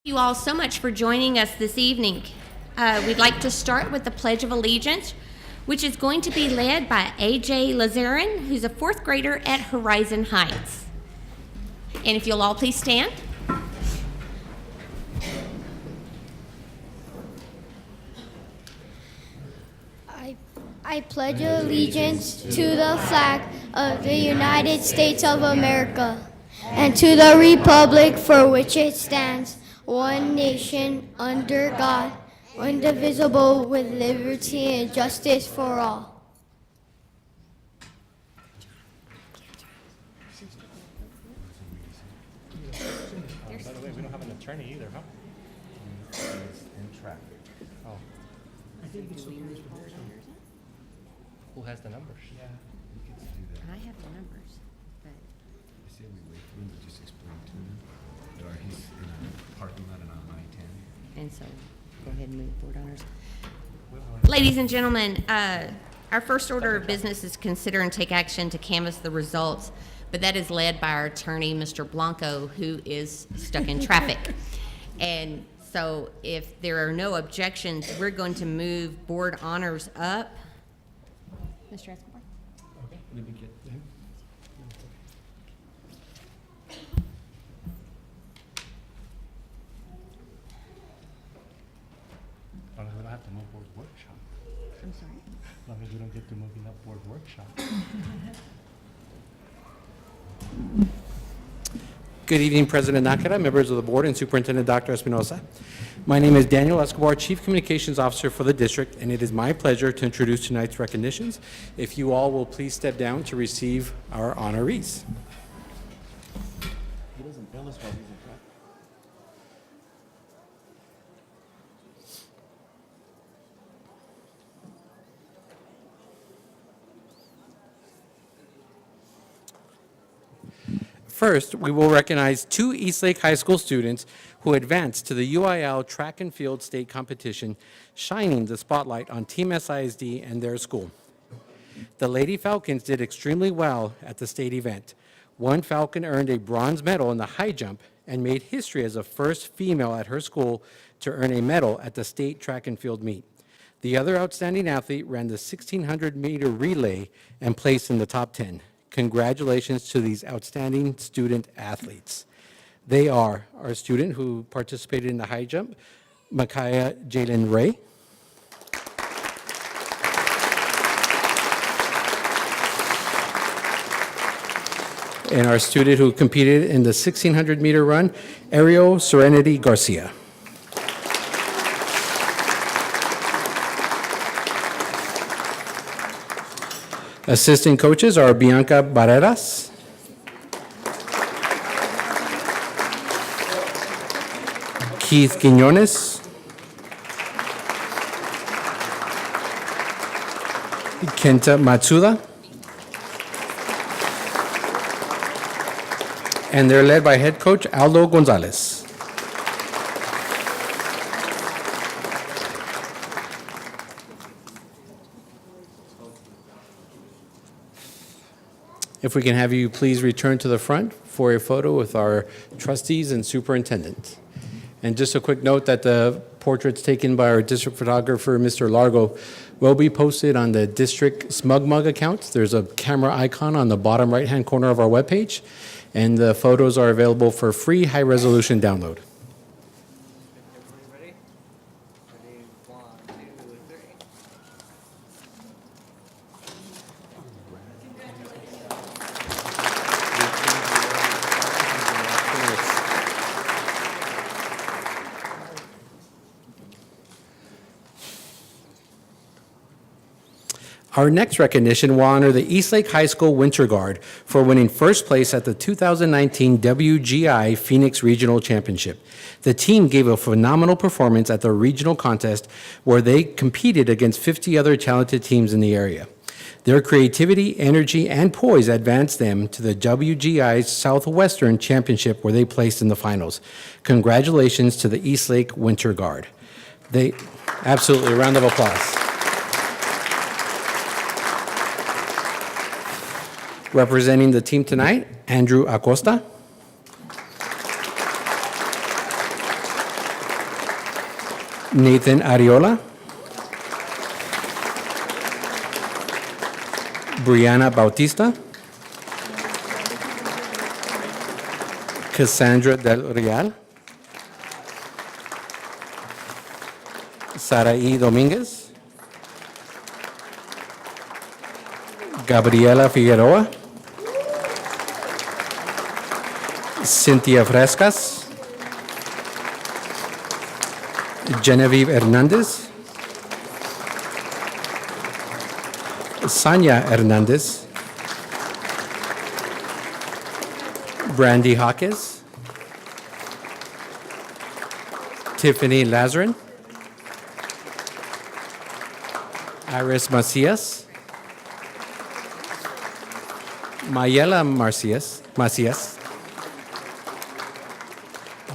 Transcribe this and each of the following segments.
Thank you all so much for joining us this evening. We'd like to start with the Pledge of Allegiance, which is going to be led by A.J. Lazarin, who's a fourth grader at Horizon Heights. And if you'll all please stand. I pledge allegiance to the flag of the United States of America and to the republic for which it stands, one nation, under God, indivisible, with liberty and justice for all. By the way, we don't have an attorney either, huh? In traffic. Oh. Who has the numbers? Yeah. We could do that. I have the numbers, but I say we wait for him to just explain to him that he's in a parking lot and on I-10. and so go ahead and move forward on ours. Ladies and gentlemen, our first order of business is consider and take action to canvass the results, but that is led by our attorney, Mr. Blanco, who is stuck in traffic. And so if there are no objections, we're going to move board honors up. Mr. Escobar? Okay, let me get him. As long as we don't have to move board workshop. I'm sorry. As long as we don't get to moving up board workshop. Good evening, President Nakara, members of the board, and Superintendent Dr. Espinosa. My name is Daniel Escobar, Chief Communications Officer for the district, and it is my pleasure to introduce tonight's recognitions. If you all will please step down to receive our honorees. He doesn't bill us while he's in traffic. First, we will recognize two Eastlake High School students who advanced to the UIL Track and Field State Competition, shining the spotlight on Team SISD and their school. The Lady Falcons did extremely well at the state event. One Falcon earned a bronze medal in the high jump and made history as the first female at her school to earn a medal at the state track and field meet. The other outstanding athlete ran the 1,600-meter relay and placed in the top 10. Congratulations to these outstanding student athletes. They are our student who participated in the high jump, Micaiah Jalen Ray. And our student who competed in the 1,600-meter run, Ariel Serenity Garcia. Assistant coaches are Bianca Barreras, Keith Quinones, Kenta Matsuda, and they're led by head coach Aldo Gonzalez. If we can have you please return to the front for a photo with our trustees and superintendent. And just a quick note that the portraits taken by our district photographer, Mr. Largo, will be posted on the district Smug Mug account. There's a camera icon on the bottom right-hand corner of our webpage, and the photos are available for free high-resolution download. Everybody ready? Ready, 1, 2, 3. Our next recognition will honor the Eastlake High School Winter Guard for winning first place at the 2019 WGI Phoenix Regional Championship. The team gave a phenomenal performance at the regional contest where they competed against 50 other talented teams in the area. Their creativity, energy, and poise advanced them to the WGI Southwestern Championship where they placed in the finals. Congratulations to the Eastlake Winter Guard. Absolutely, a round of applause. Representing the team tonight, Andrew Acosta. Nathan Ariola, Brianna Bautista, Cassandra Del Real, Saraí Dominguez, Gabriela Figueroa, Cynthia Frescas, Genevieve Hernandez, Sanya Hernandez, Brandy Hawkes, Tiffany Lazarin, Iris Macias, Mayela Macias,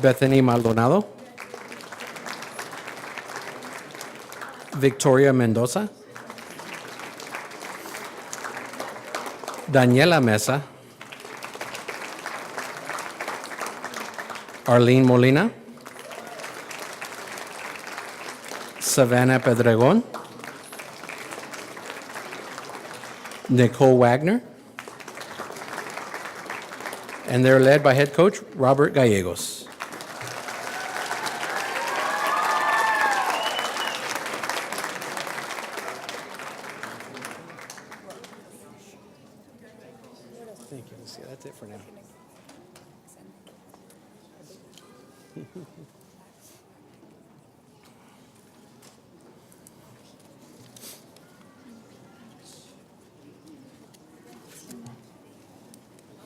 Bethany Maldonado, Victoria Mendoza, Daniela Mesa, Arlene Molina, Savannah Pedregon, Nicole Wagner, and they're led by head coach Robert Gallegos. Thank you, Lucia. That's it for now.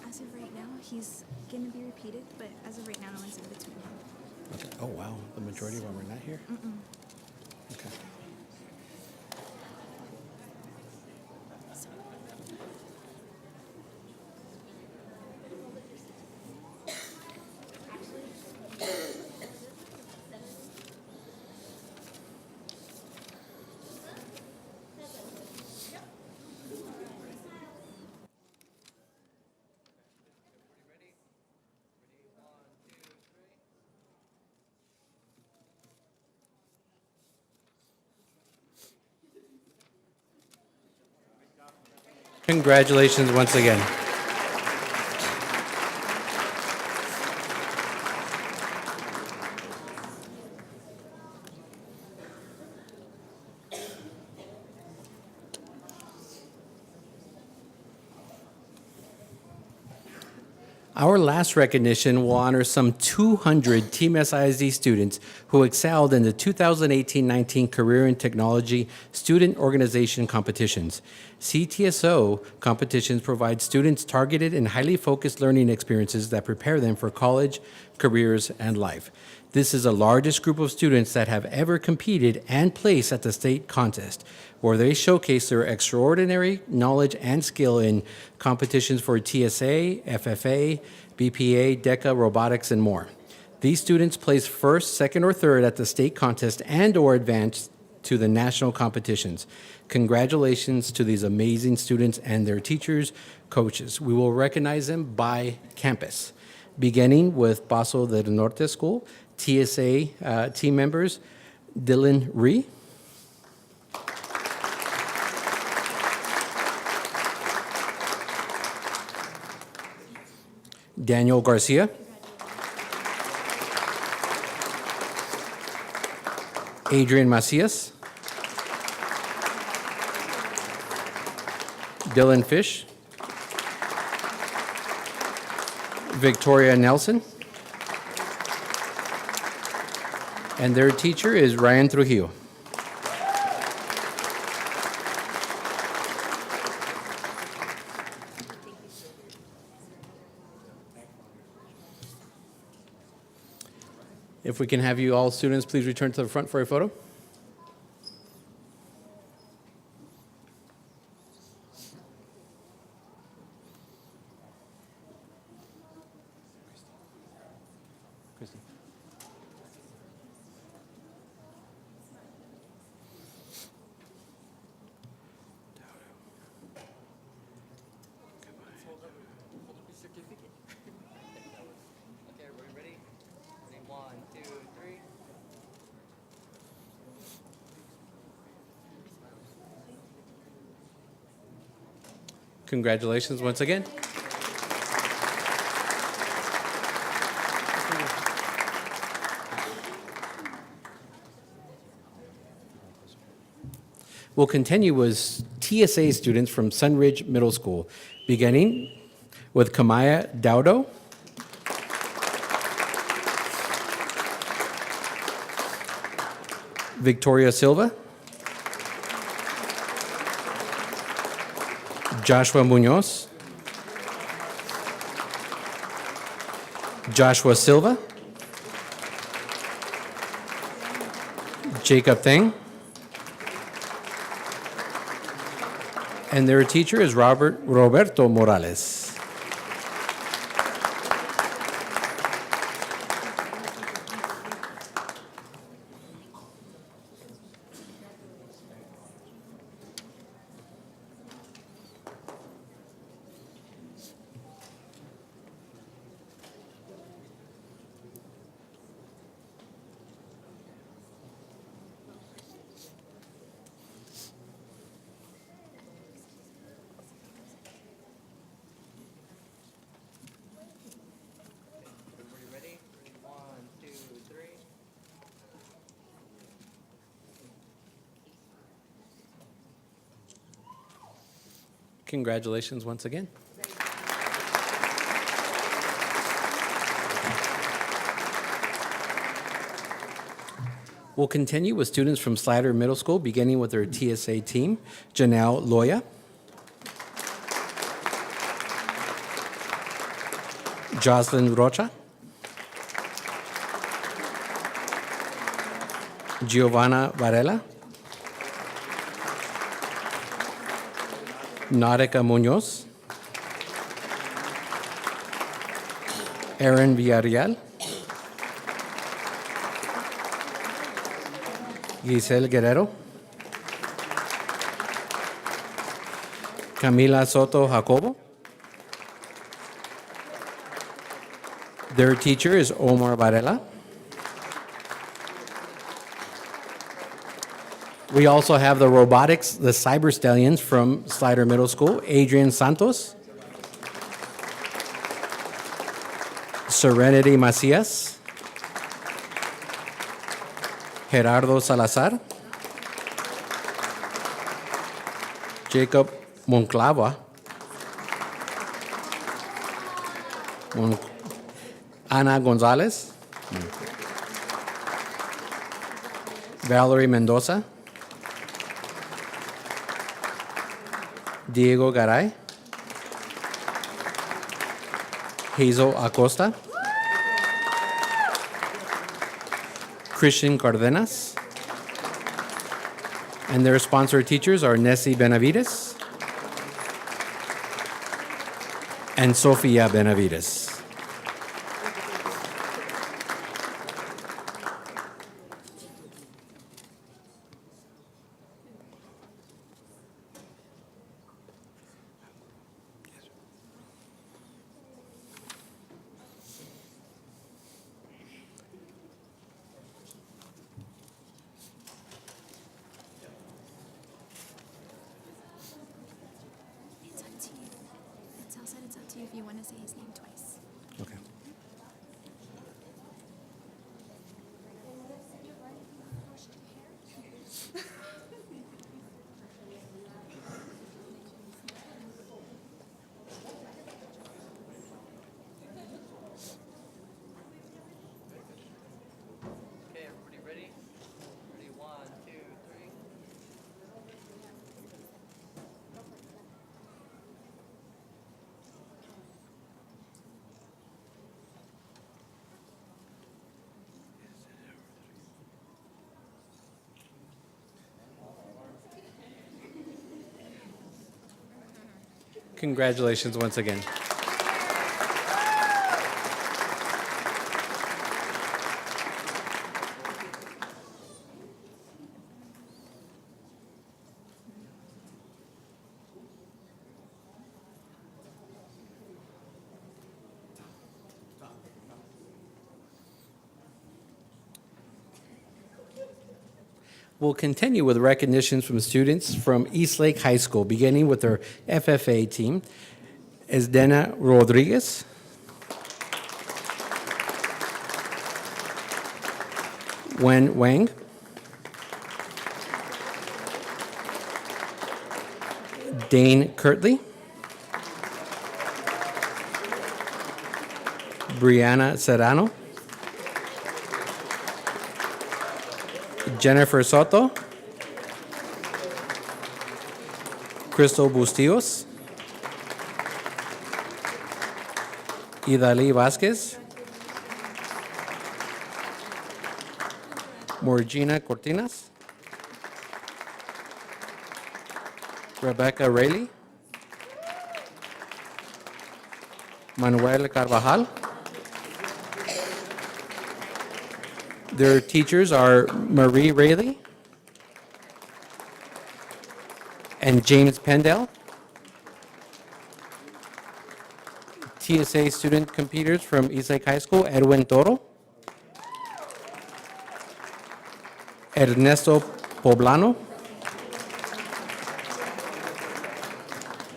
As of right now, he's going to be repeated, but as of right now, no one's in between him. Okay. Oh, wow. The majority of them are not here? Okay. Congratulations once again. Our last recognition will honor some 200 Team SISD students who excelled in the 2018-19 Career in Technology Student Organization Competitions. CTSO competitions provide students targeted and highly focused learning experiences that prepare them for college, careers, and life. This is the largest group of students that have ever competed and placed at the state contest, where they showcase their extraordinary knowledge and skill in competitions for TSA, FFA, BPA, DECA, robotics, and more. These students place first, second, or third at the state contest and/or advance to the national competitions. Congratulations to these amazing students and their teachers, coaches. We will recognize them by campus, beginning with Paso del Norte School, TSA team members, Dylan Ree, Daniel Garcia, Adrian Macias, Dylan Fish, Victoria Nelson, and their teacher is Ryan Trujillo. If we can have you all students please return to the front for a photo. Christy. Okay, everybody ready? Ready, 1, 2, 3. Congratulations once again. We'll continue with TSA students from Sunridge Middle School, beginning with Kamaya Daudo, Victoria Silva, Joshua Munoz, Joshua Silva, Jacob Thang, and their teacher is Roberto Morales. Everybody ready? One, two, three. Congratulations once again. We'll continue with students from Slider Middle School, beginning with their TSA team, Janelle Loya, Jocelyn Rocha, Giovanna Varela, Nautica Munoz, Aaron Villarreal, Giselle Guerrero, Camila Soto Jacobo. Their teacher is Omar Varela. We also have the robotics, the Cyber Stallions from Slider Middle School, Adrian Santos, Serenity Macias, Gerardo Salazar, Jacob Monclava, Ana Gonzalez, Valerie Mendoza, Diego Garay, Hazel Acosta, Christian Cardenas, and their sponsor teachers are Nessie Benavides and Sofia Benavides. It's up to you. It's outside. It's up to you if you want to say his name twice. Okay. Okay, everybody ready? Ready, one, two, three. Congratulations once again. We'll continue with recognitions from students from Eastlake High School, beginning with their FFA team. Esdena Rodriguez. Wen Wang. Dane Kirtley. Brianna Serrano. Jennifer Soto. Crystal Bustillos. Idali Vasquez. Morgina Cortinas. Rebecca Rayleigh. Manuel Carvajal. Their teachers are Marie Rayleigh and James Pendell. TSA student competitors from Eastlake High School, Edwin Toro, Ernesto Poblano,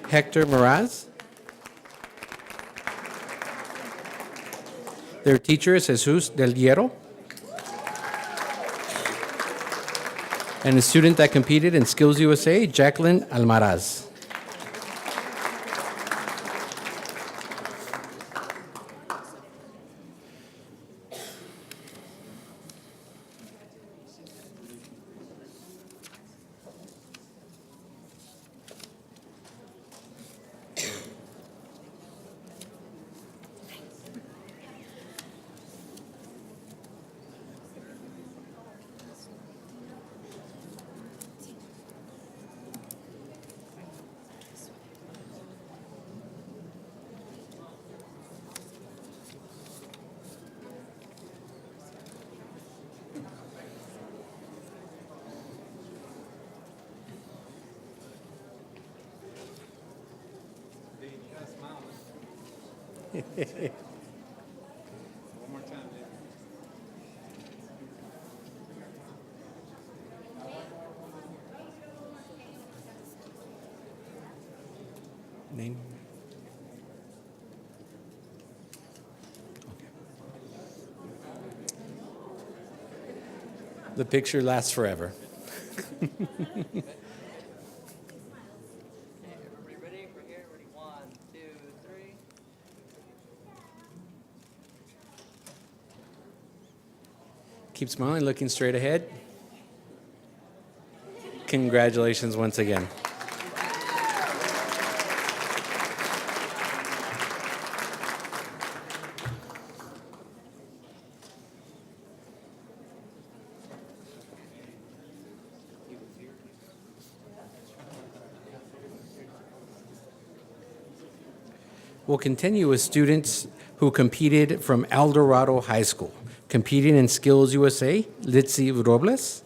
Hector Moraz. Their teacher is Jesus Del Hierro. And a student that competed in Skills USA, Jacqueline Almaraz. Name? Okay. The picture lasts forever. Everybody ready? We're here. Ready? 1, 2, 3. Keep smiling, looking straight ahead. Congratulations once again. We'll continue with students who competed from El Dorado High School. Competing in Skills USA, Litzy Robles.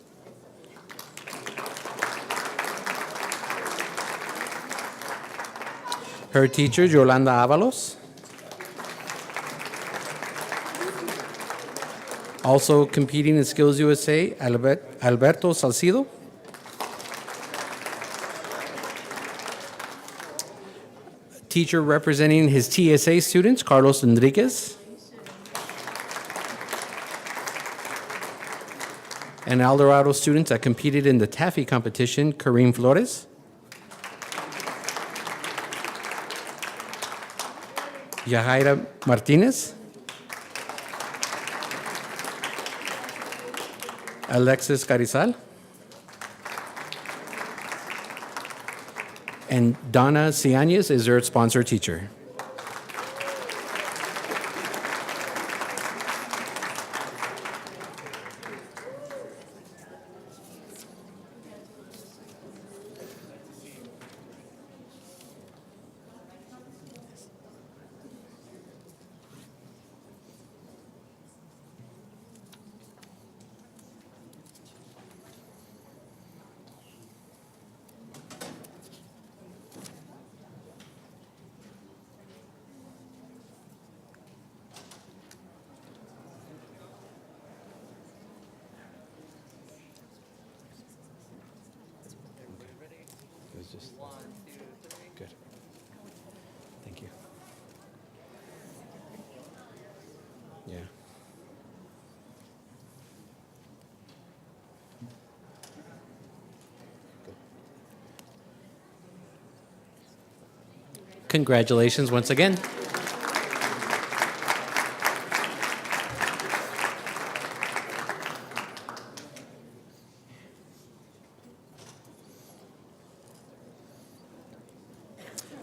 Her teacher, Yolanda Avalos. Also competing in Skills USA, Alberto Salcido. Teacher representing his TSA students, Carlos Enriquez. And El Dorado students that competed in the Taffy competition, Kareem Flores. Yahaira Martinez. Alexis Carizal. And Donna Ciañez is their sponsor teacher. just, One, two, three. good. Thank you. Yeah. Congratulations once again.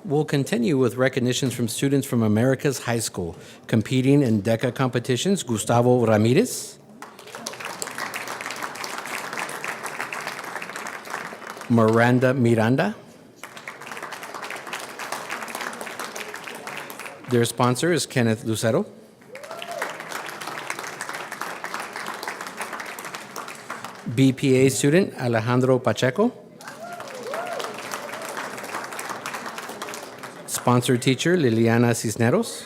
We'll continue with recognitions from students from America's High School competing in DECA competitions. Gustavo Ramirez, Miranda. Their sponsor is Kenneth Lucero. BPA student Alejandro Pacheco. Sponsor teacher Liliana Cisneros.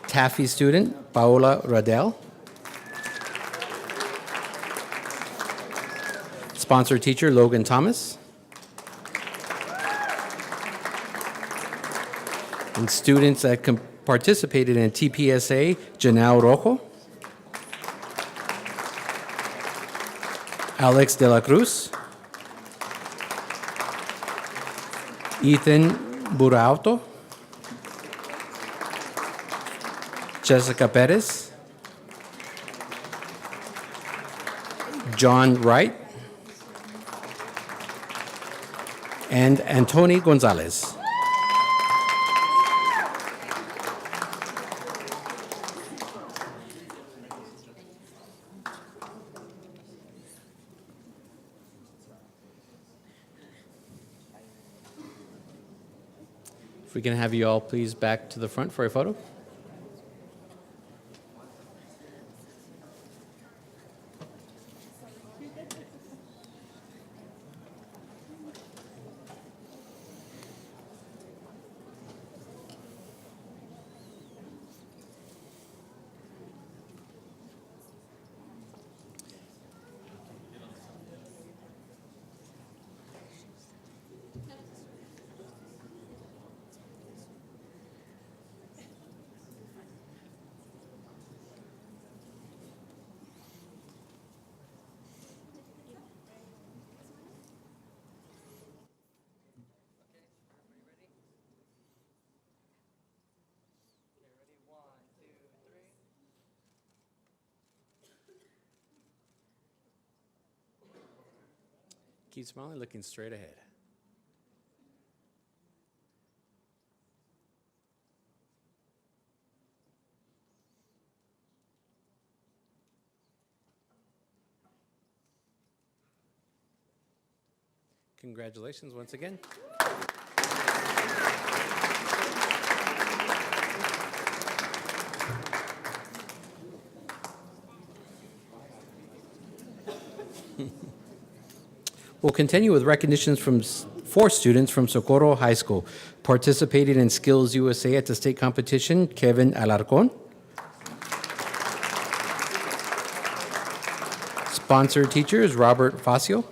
Taffy student Paola Radel. Sponsor teacher Logan Thomas. And students that participated in TPSA, Janelle Rojo, Alex de la Cruz, Ethan Burauto, Jessica Perez, John Wright, and Antoni Gonzalez. If we can have you all please back to the front for a photo. Ready? One, two, three. Keep smiling, looking straight ahead. Congratulations once again. We'll continue with recognitions from four students from Socorro High School participating in Skills USA at the state competition. Kevin Alarcon. Sponsor teacher is Robert Facio.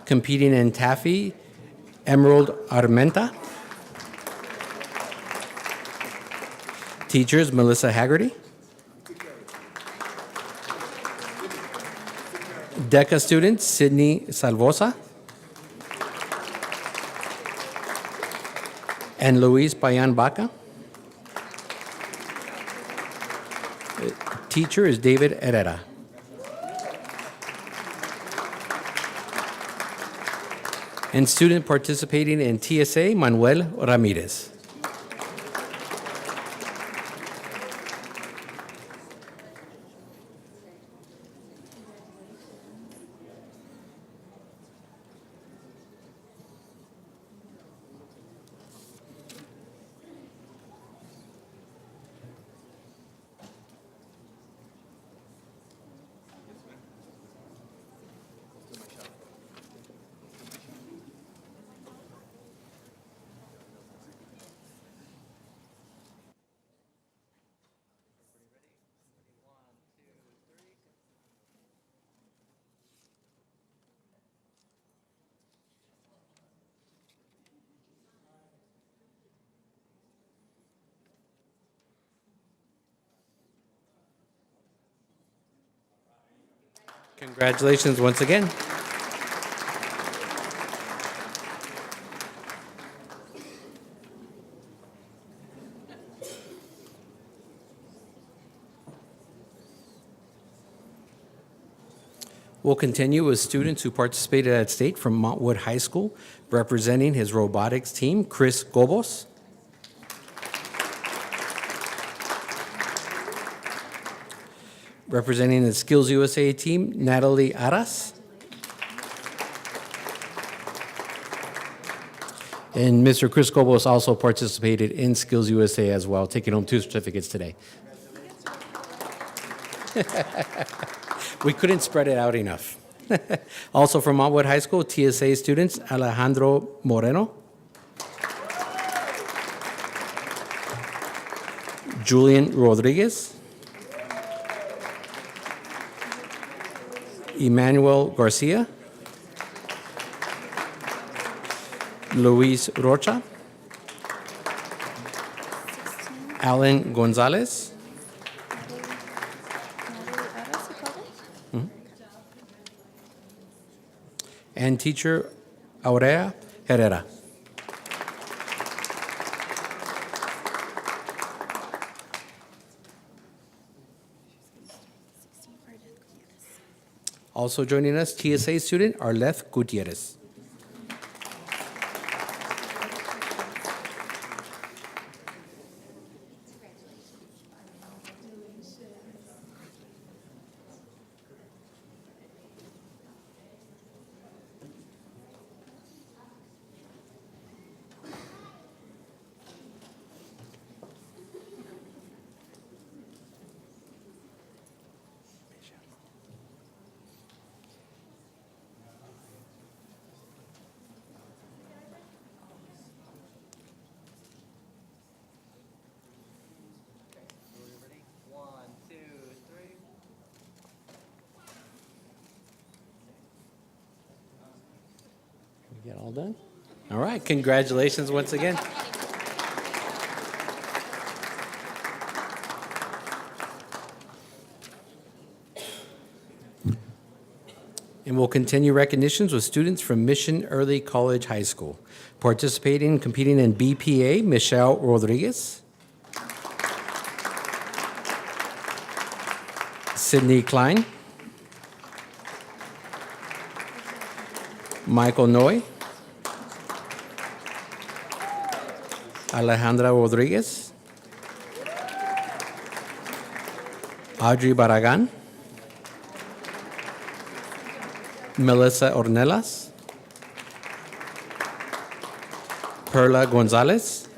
Competing in Taffy, Emerald Armenta. Teachers, Melissa Haggerty. DECA student, Sydney Salvosa. And Luis Payan Baca. Teacher is David Herrera. And student participating in TSA, Manuel Ramirez. Congratulations once again. We'll continue with students who participated at state from Montwood High School, representing his robotics team, Chris Gobos. Representing the Skills USA team, Natalie Aras. And Mr. Chris Gobos also participated in Skills USA as well, taking home 2 certificates today. We couldn't spread it out enough. Also from Montwood High School, TSA students, Alejandro Moreno, Julian Rodriguez, Emmanuel Garcia, Luis Rocha, Alan Gonzalez, and teacher Aurea Herrera. Also joining us, TSA student Arleth Gutierrez. Ready? 1, 2, 3. We get all done? All right, congratulations once again. And we'll continue recognitions with students from Mission Early College High School. Participating, competing in BPA, Michelle Rodriguez, Sydney Klein, Michael Noy, Alejandra Rodriguez, Audrey Barragan, Melissa Ornelas, Perla Gonzalez,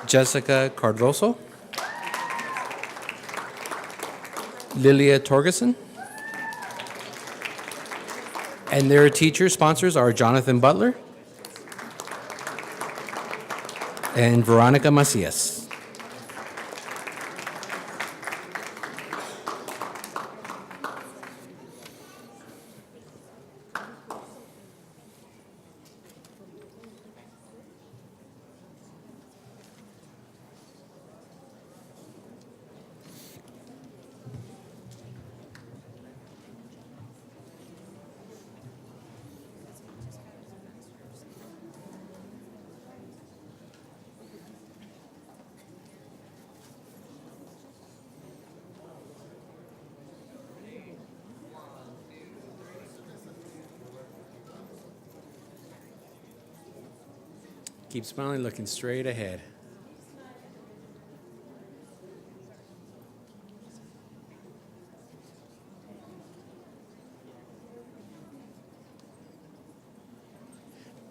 Jessica Cardoso, Lilia Torgerson, and their teacher sponsors are Jonathan Butler and Veronica Macias. Keep smiling, looking straight ahead.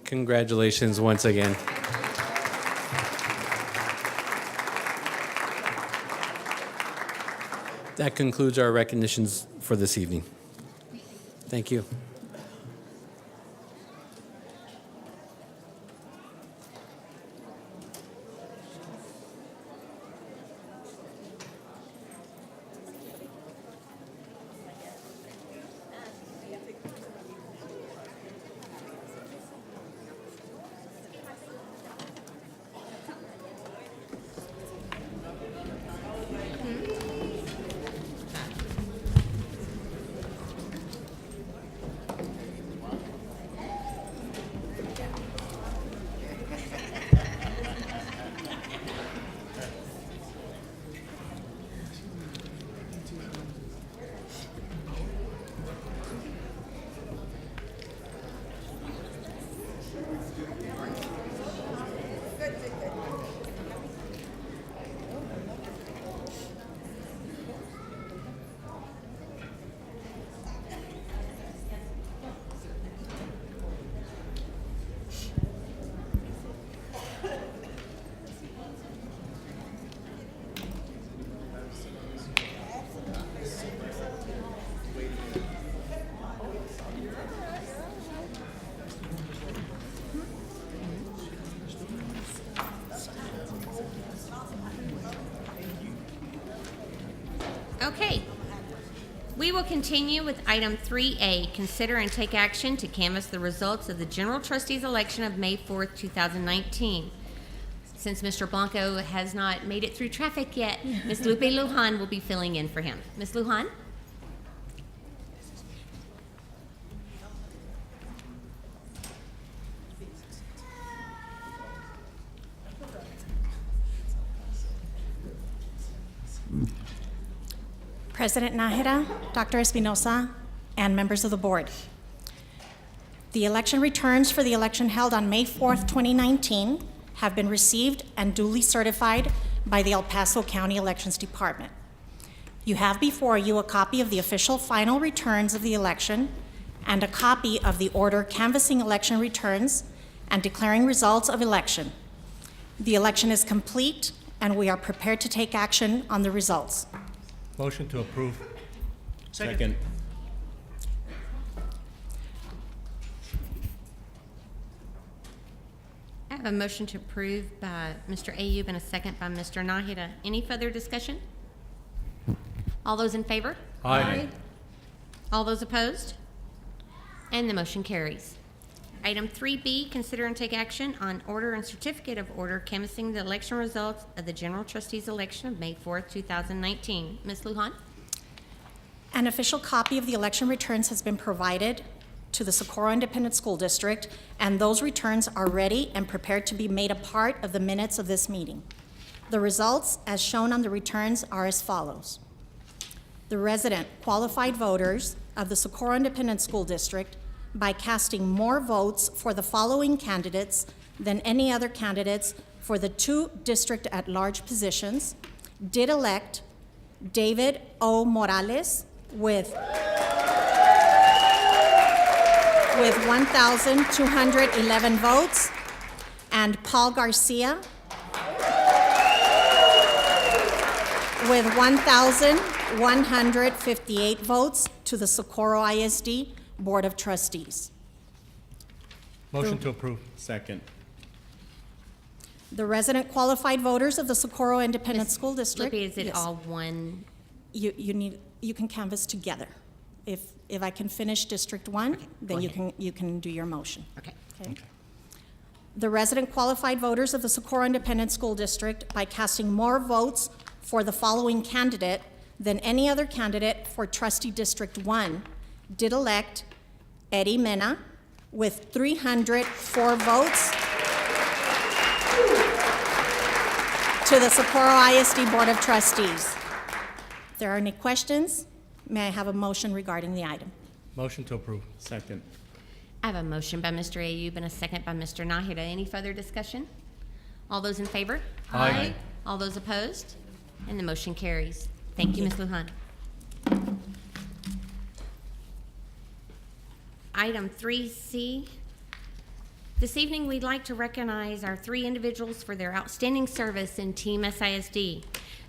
Congratulations once again. That concludes our recognitions for this evening. Thank you. Okay. We will continue with item 3A, consider and take action to canvass the results of the General Trustees election of May 4th, 2019. Since Mr. Blanco has not made it through traffic yet, Ms. Lupe Lujan will be filling in for him. Ms. Lujan? President Nájera, Dr. Espinosa, and members of the board. The election returns for the election held on May 4th, 2019 have been received and duly certified by the El Paso County Elections Department. You have before you a copy of the official final returns of the election and a copy of the order canvassing election returns and declaring results of election. The election is complete and we are prepared to take action on the results. Motion to approve. Second. I have a motion to approve by Mr. Ayub and a second by Mr. Nájera. Any further discussion? All those in favor? Aye. All those opposed? And the motion carries. Item 3B, consider and take action on order and certificate of order canvassing the election results of the General Trustees election of May 4th, 2019. Ms. Lujan? An official copy of the election returns has been provided to the Socorro Independent School District, and those returns are ready and prepared to be made a part of the minutes of this meeting. The results, as shown on the returns, are as follows. The resident qualified voters of the Socorro Independent School District, by casting more votes for the following candidates than any other candidates for the 2 district at-large positions, did elect David O. Morales with 1,211 votes, and Paul Garcia with 1,158 votes to the Socorro ISD Board of Trustees. Motion to approve. Second. The resident qualified voters of the Socorro Independent School District. Lippy, is it Yes. all one? You can canvass together. If I can finish District 1, Okay, then go you can do your motion. Okay. Okay. The resident qualified voters of the Socorro Independent School District, by casting more votes for the following candidate than any other candidate for Trustee District 1, did elect Eddie Mena with 304 votes to the Socorro ISD Board of Trustees. If there are any questions, may I have a motion regarding the item? Motion to approve. Second. I have a motion by Mr. Ayub and a second by Mr. Nájera. Any further discussion? All those in favor? Aye. All those opposed? And the motion carries. Thank you, Ms. Lujan. Item 3C. This evening, we'd like to recognize our 3 individuals for their outstanding service in Team SISD.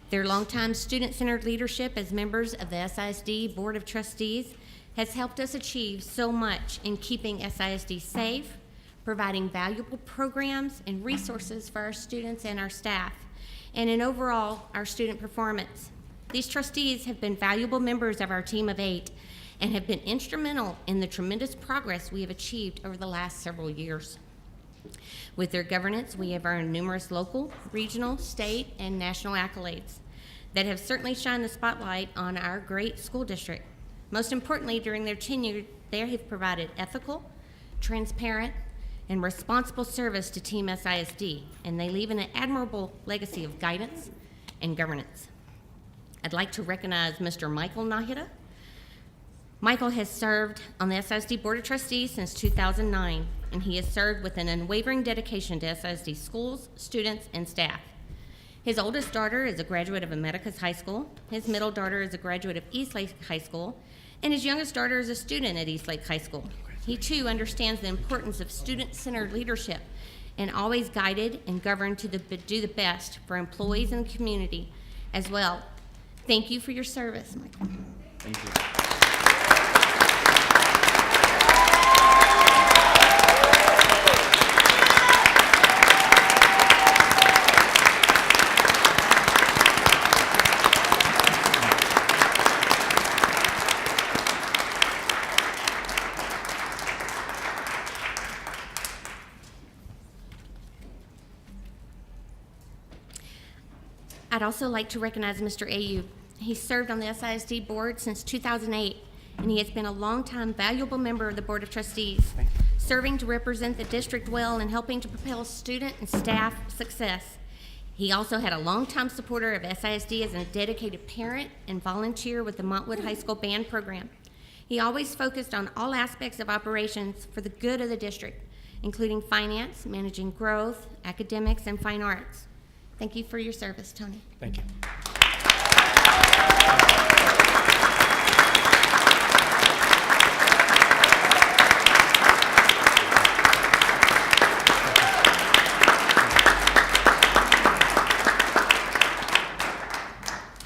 Their longtime student-centered leadership as members of the SISD Board of Trustees has helped us achieve so much in keeping SISD safe, providing valuable programs and resources for our students and our staff, and in overall, our student performance. These trustees have been valuable members of our team of 8 and have been instrumental in the tremendous progress we have achieved over the last several years. With their governance, we have earned numerous local, regional, state, and national accolades that have certainly shined the spotlight on our great school district. Most importantly, during their tenure, they have provided ethical, transparent, and responsible service to Team SISD, and they leave an admirable legacy of guidance and governance. I'd like to recognize Mr. Michael Nájera. Michael has served on the SISD Board of Trustees since 2009, and he has served with an unwavering dedication to SISD schools, students, and staff. His oldest daughter is a graduate of Americas High School, his middle daughter is a graduate of Eastlake High School, and his youngest daughter is a student at Eastlake High School. He too understands the importance of student-centered leadership and always guided and governed to do the best for employees and the community as well. Thank you for your service, Michael. Thank you. I'd also like to recognize Mr. Ayub. He served on the SISD board since 2008, and he has been a longtime valuable member of the Board of Trustees, serving to represent the district well and helping to propel student and staff success. He also had a longtime supporter of SISD as a dedicated parent and volunteer with the Montwood High School band program. He always focused on all aspects of operations for the good of the district, including finance, managing growth, academics, and fine arts. Thank you for your service, Tony. Thank you.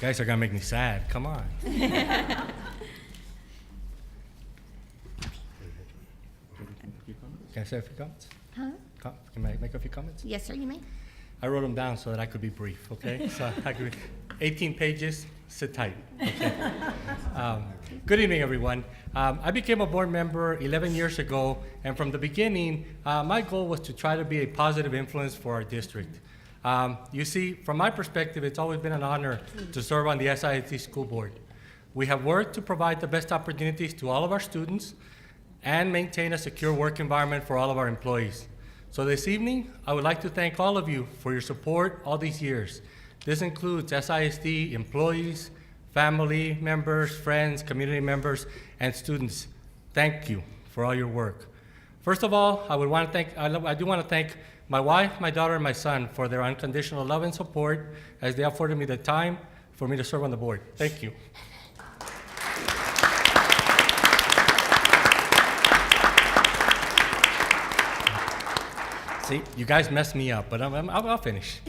Guys are gonna make me sad. Come on. Can I say a few comments? Huh? Can I make a few comments? Yes, sir, you may. I wrote them down so that I could be brief, okay? So I could, 18 pages, sit tight, okay? Good evening, everyone. I became a board member 11 years ago, and from the beginning, my goal was to try to be a positive influence for our district. You see, from my perspective, it's always been an honor to serve on the SISD school board. We have worked to provide the best opportunities to all of our students and maintain a secure work environment for all of our employees. So this evening, I would like to thank all of you for your support all these years. This includes SISD employees, family members, friends, community members, and students. Thank you for all your work. First of all, I do want to thank my wife, my daughter, and my son for their unconditional love and support as they afforded me the time for me to serve on the board. Thank you. See, you guys messed me up, but I'll finish.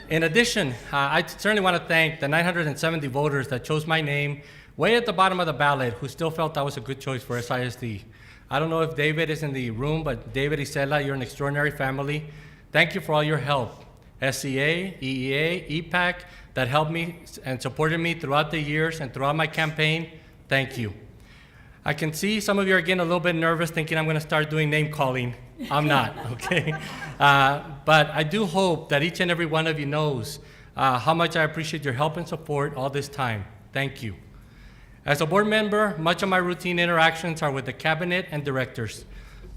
In addition, I certainly want to thank the 970 voters that chose my name way at the bottom of the ballot who still felt that was a good choice for SISD. I don't know if David is in the room, but David, Isela, you're an extraordinary family. Thank you for all your help. SCA, EEA, EPAC, that helped me and supported me throughout the years and throughout my campaign. Thank you. I can see some of you are getting a little bit nervous thinking I'm going to start doing name calling. I'm not, okay? But I do hope that each and every one of you knows how much I appreciate your help and support all this time. Thank you. As a board member, much of my routine interactions are with the cabinet and directors.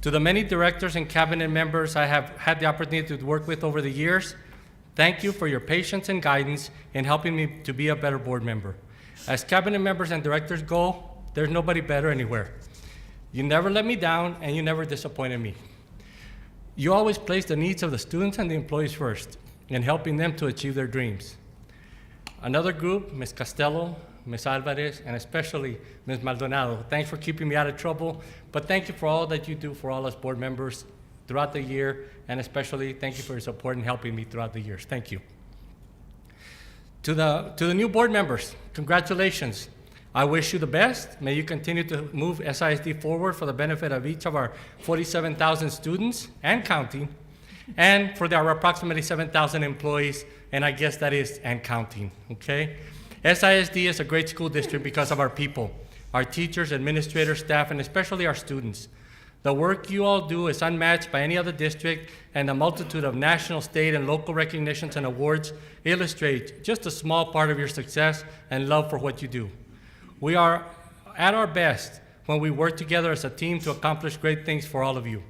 To the many directors and cabinet members I have had the opportunity to work with over the years, thank you for your patience and guidance in helping me to be a better board member. As cabinet members and directors go, there's nobody better anywhere. You never let me down, and you never disappointed me. You always place the needs of the students and the employees first in helping them to achieve their dreams. Another group, Ms. Costello, Ms. Alvarez, and especially Ms. Maldonado, thanks for keeping me out of trouble, but thank you for all that you do for all us board members throughout the year, and especially thank you for your support in helping me throughout the years. Thank you. To the new board members, congratulations. I wish you the best. May you continue to move SISD forward for the benefit of each of our 47,000 students and counting, and for our approximately 7,000 employees, and I guess that is and counting, okay? SISD is a great school district because of our people, our teachers, administrators, staff, and especially our students. The work you all do is unmatched by any other district, and the multitude of national, state, and local recognitions and awards illustrate just a small part of your success and love for what you do. We are at our best when we work together as a team to accomplish great things for all of you.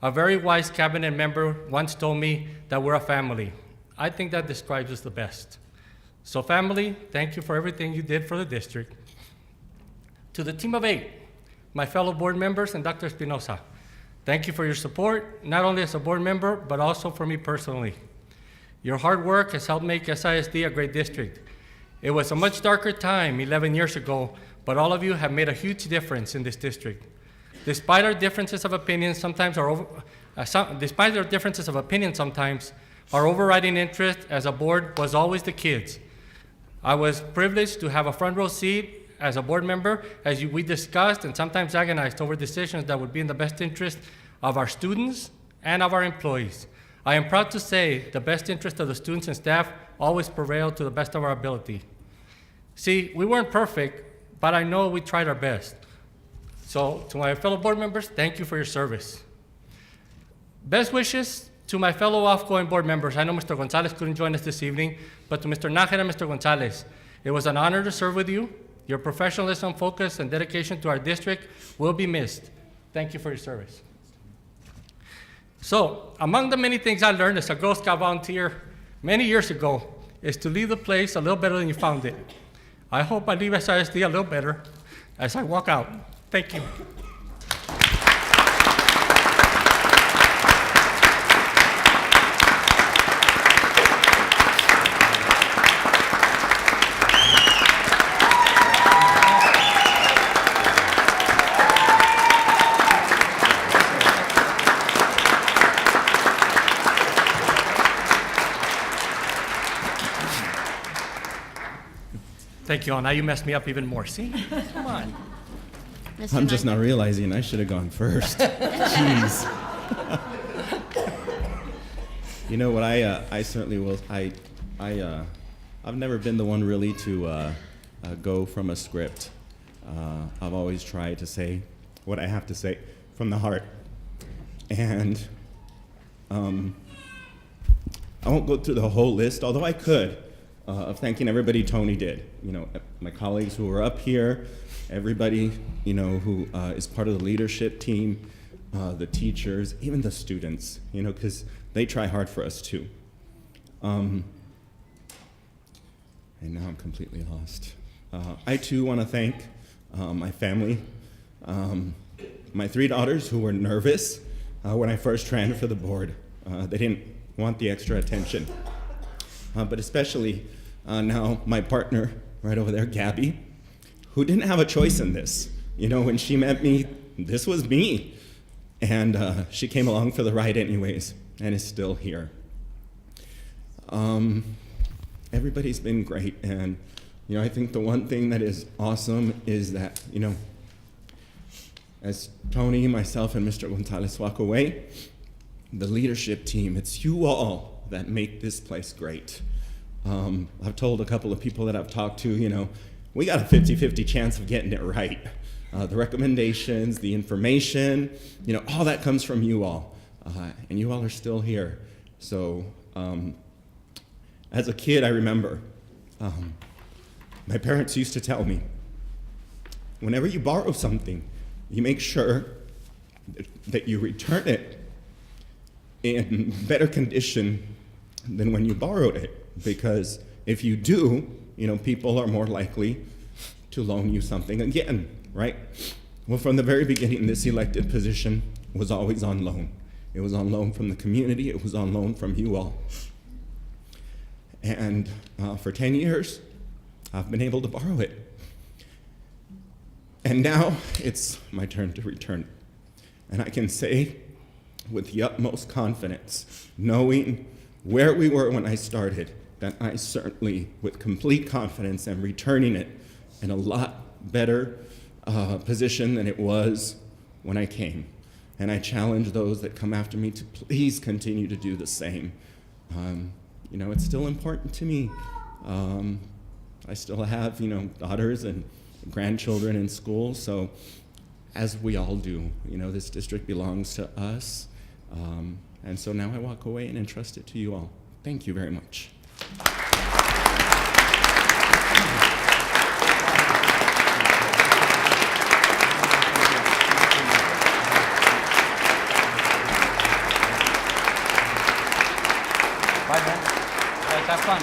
A very wise cabinet member once told me that we're a family. I think that describes us the best. So family, thank you for everything you did for the district. To the team of 8, my fellow board members and Dr. Espinosa, thank you for your support, not only as a board member, but also for me personally. Your hard work has helped make SISD a great district. It was a much darker time 11 years ago, but all of you have made a huge difference in this district. Despite our differences of opinion, our overriding interest as a board was always the kids. I was privileged to have a front row seat as a board member as we discussed and sometimes agonized over decisions that would be in the best interest of our students and of our employees. I am proud to say the best interest of the students and staff always prevailed to the best of our ability. See, we weren't perfect, but I know we tried our best. So to my fellow board members, thank you for your service. Best wishes To my fellow off-going board members, I know Mr. Gonzalez couldn't join us this evening, but to Mr. Nájera and Mr. Gonzalez, it was an honor to serve with you. Your professionalism, focus, and dedication to our district will be missed. Thank you for your service. So, among the many things I learned as a Girl Scout volunteer many years ago is to leave the place a little better than you found it. I hope I leave SISD a little better as I walk out. Thank you. Thank you all. Now you messed me up even more. See? Come on. Mr. I'm just Knight. not realizing I should have gone first. Jeez. You know what? I certainly will. I've never been the one really to go from a script. I've always tried to say what I have to say from the heart, and I won't go through the whole list, although I could. Of thanking everybody Tony did. You know, my colleagues who were up here, everybody, you know, who is part of the leadership team, the teachers, even the students, you know, because they try hard for us too. And now I'm completely lost. I too want to thank my family, my 3 daughters who were nervous when I first ran for the board. They didn't want the extra attention. But especially now my partner right over there, Gabby, who didn't have a choice in this. You know, when she met me, this was me. And she came along for the ride anyways, and is still here. Everybody's been great, and you know, I think the one thing that is awesome is that, you know, as Tony, myself, and Mr. Gonzalez walk away, the leadership team, it's you all that make this place great. I've told a couple of people that I've talked to, you know, we got a 50-50 chance of getting it right. The recommendations, the information, you know, all that comes from you all. And you all are still here. So as a kid, I remember my parents used to tell me, whenever you borrow something, you make sure that you return it in better condition than when you borrowed it. Because if you do, you know, people are more likely to loan you something again, right? Well, from the very beginning, this elected position was always on loan. It was on loan from the community. It was on loan from you all. And for 10 years, I've been able to borrow it. And now it's my turn to return it. And I can say with the utmost confidence, knowing where we were when I started, that I certainly, with complete confidence, am returning it in a lot better position than it was when I came. And I challenge those that come after me to please continue to do the same. You know, it's still important to me. I still have, you know, daughters and grandchildren in school, so as we all do, you know, this district belongs to us. And so now I walk away and entrust it to you all. Thank you very much. Bye, man. Guys, have fun.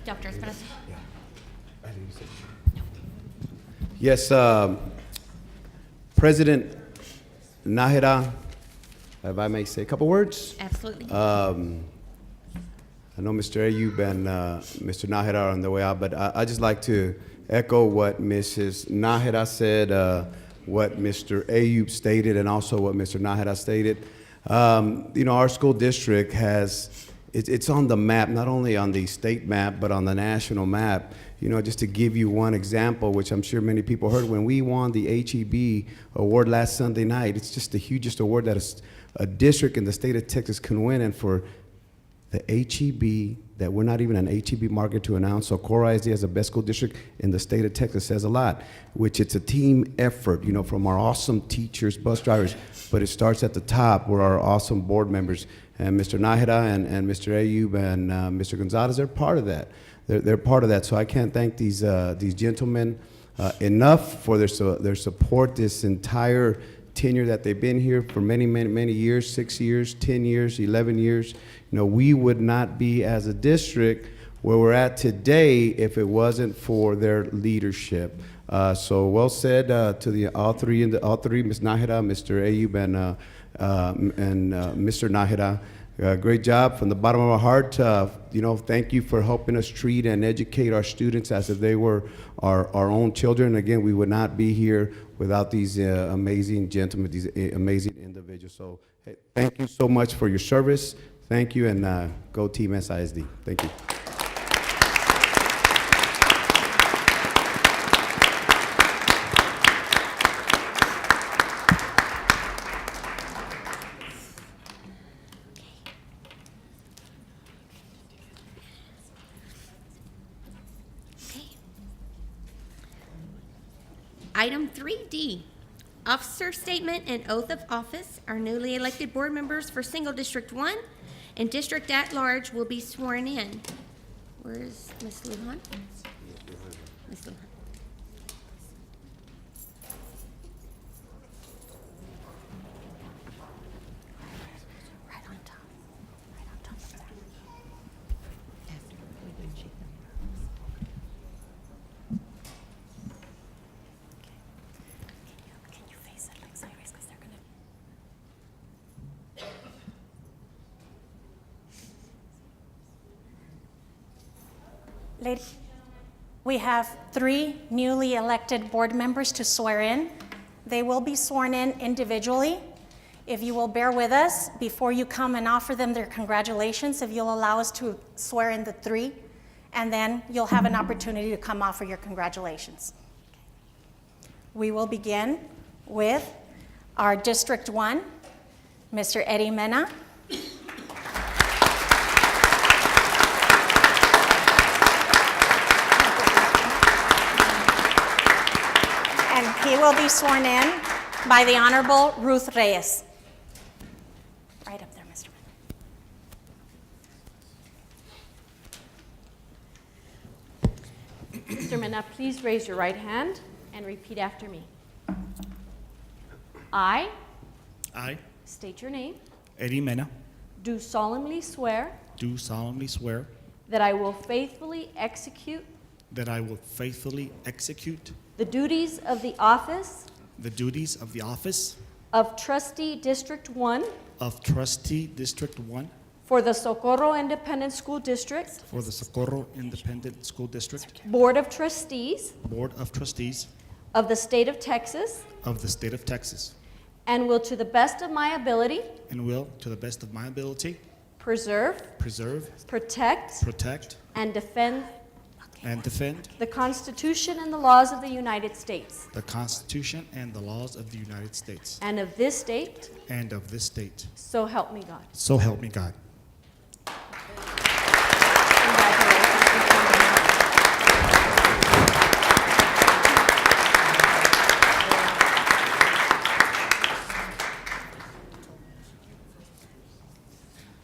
Dr. Esparza. Yes, President Nájera, if I may say a couple words. Absolutely. I know Mr. Ayub and Mr. Nájera are on the way out, but I just like to echo what Mrs. Nájera said, what Mr. Ayub stated, and also what Mr. Nájera stated. You know, our school district it's on the map, not only on the state map, but on the national map. You know, just to give you one example, which I'm sure many people heard, when we won the HEB award last Sunday night, it's just the hugest award that a district in the state of Texas can win. And for the HEB, that we're not even an HEB market to announce. So Socorro ISD as the best school district in the state of Texas says a lot, which it's a team effort, you know, from our awesome teachers, bus drivers, but it starts at the top where our awesome board members, and Mr. Nahida and Mr. Ayub and Mr. Gonzalez, they're part of that. They're part of that. So I can't thank these gentlemen enough for their support this entire tenure that they've been here for many years, 6 years, 10 years, 11 years. You know, we would not be as a district where we're at today if it wasn't for their leadership. So well said to all three, Ms. Nahida, Mr. Ayub, and Mr. Nahida. Great job from the bottom of our heart. You know, thank you for helping us treat and educate our students as if they were our own children. Again, we would not be here without these amazing gentlemen, these amazing individuals. So hey, thank you so much for your service. Thank you, and go Team SISD. Thank you. Item 3D, officer statement and oath of office. Our newly elected board members for Single District 1 and District at Large will be sworn in. Where is Ms. Lujan? Ms. Lujan. Right on top. Right on top of that. Can you face it like sideways, because they're gonna. Ladies, we have 3 newly elected board members to swear in. They will be sworn in individually. If you will bear with us before you come and offer them their congratulations, if you'll allow us to swear in the 3, and then you'll have an opportunity to come offer your congratulations. We will begin with our District 1, Mr. Eddie Mena. And he will be sworn in by the Honorable Ruth Reyes. Right up there, Mr. Mena. Mr. Mena, please raise your right hand and repeat after me. I state your name, Eddie Mena, do solemnly swear do solemnly swear that I will faithfully execute that I will faithfully execute the duties of the office the duties of the office of Trustee District 1 of Trustee District 1 for the Socorro Independent School District for the Socorro Independent School District Board of Trustees Board of Trustees of the State of Texas, of the State of Texas, and will to the best of my ability and will, to the best of my ability, preserve, protect, and defend the Constitution and the laws of the United States the Constitution and the laws of the United States and of this state, and of this state. so help me God. So help me God.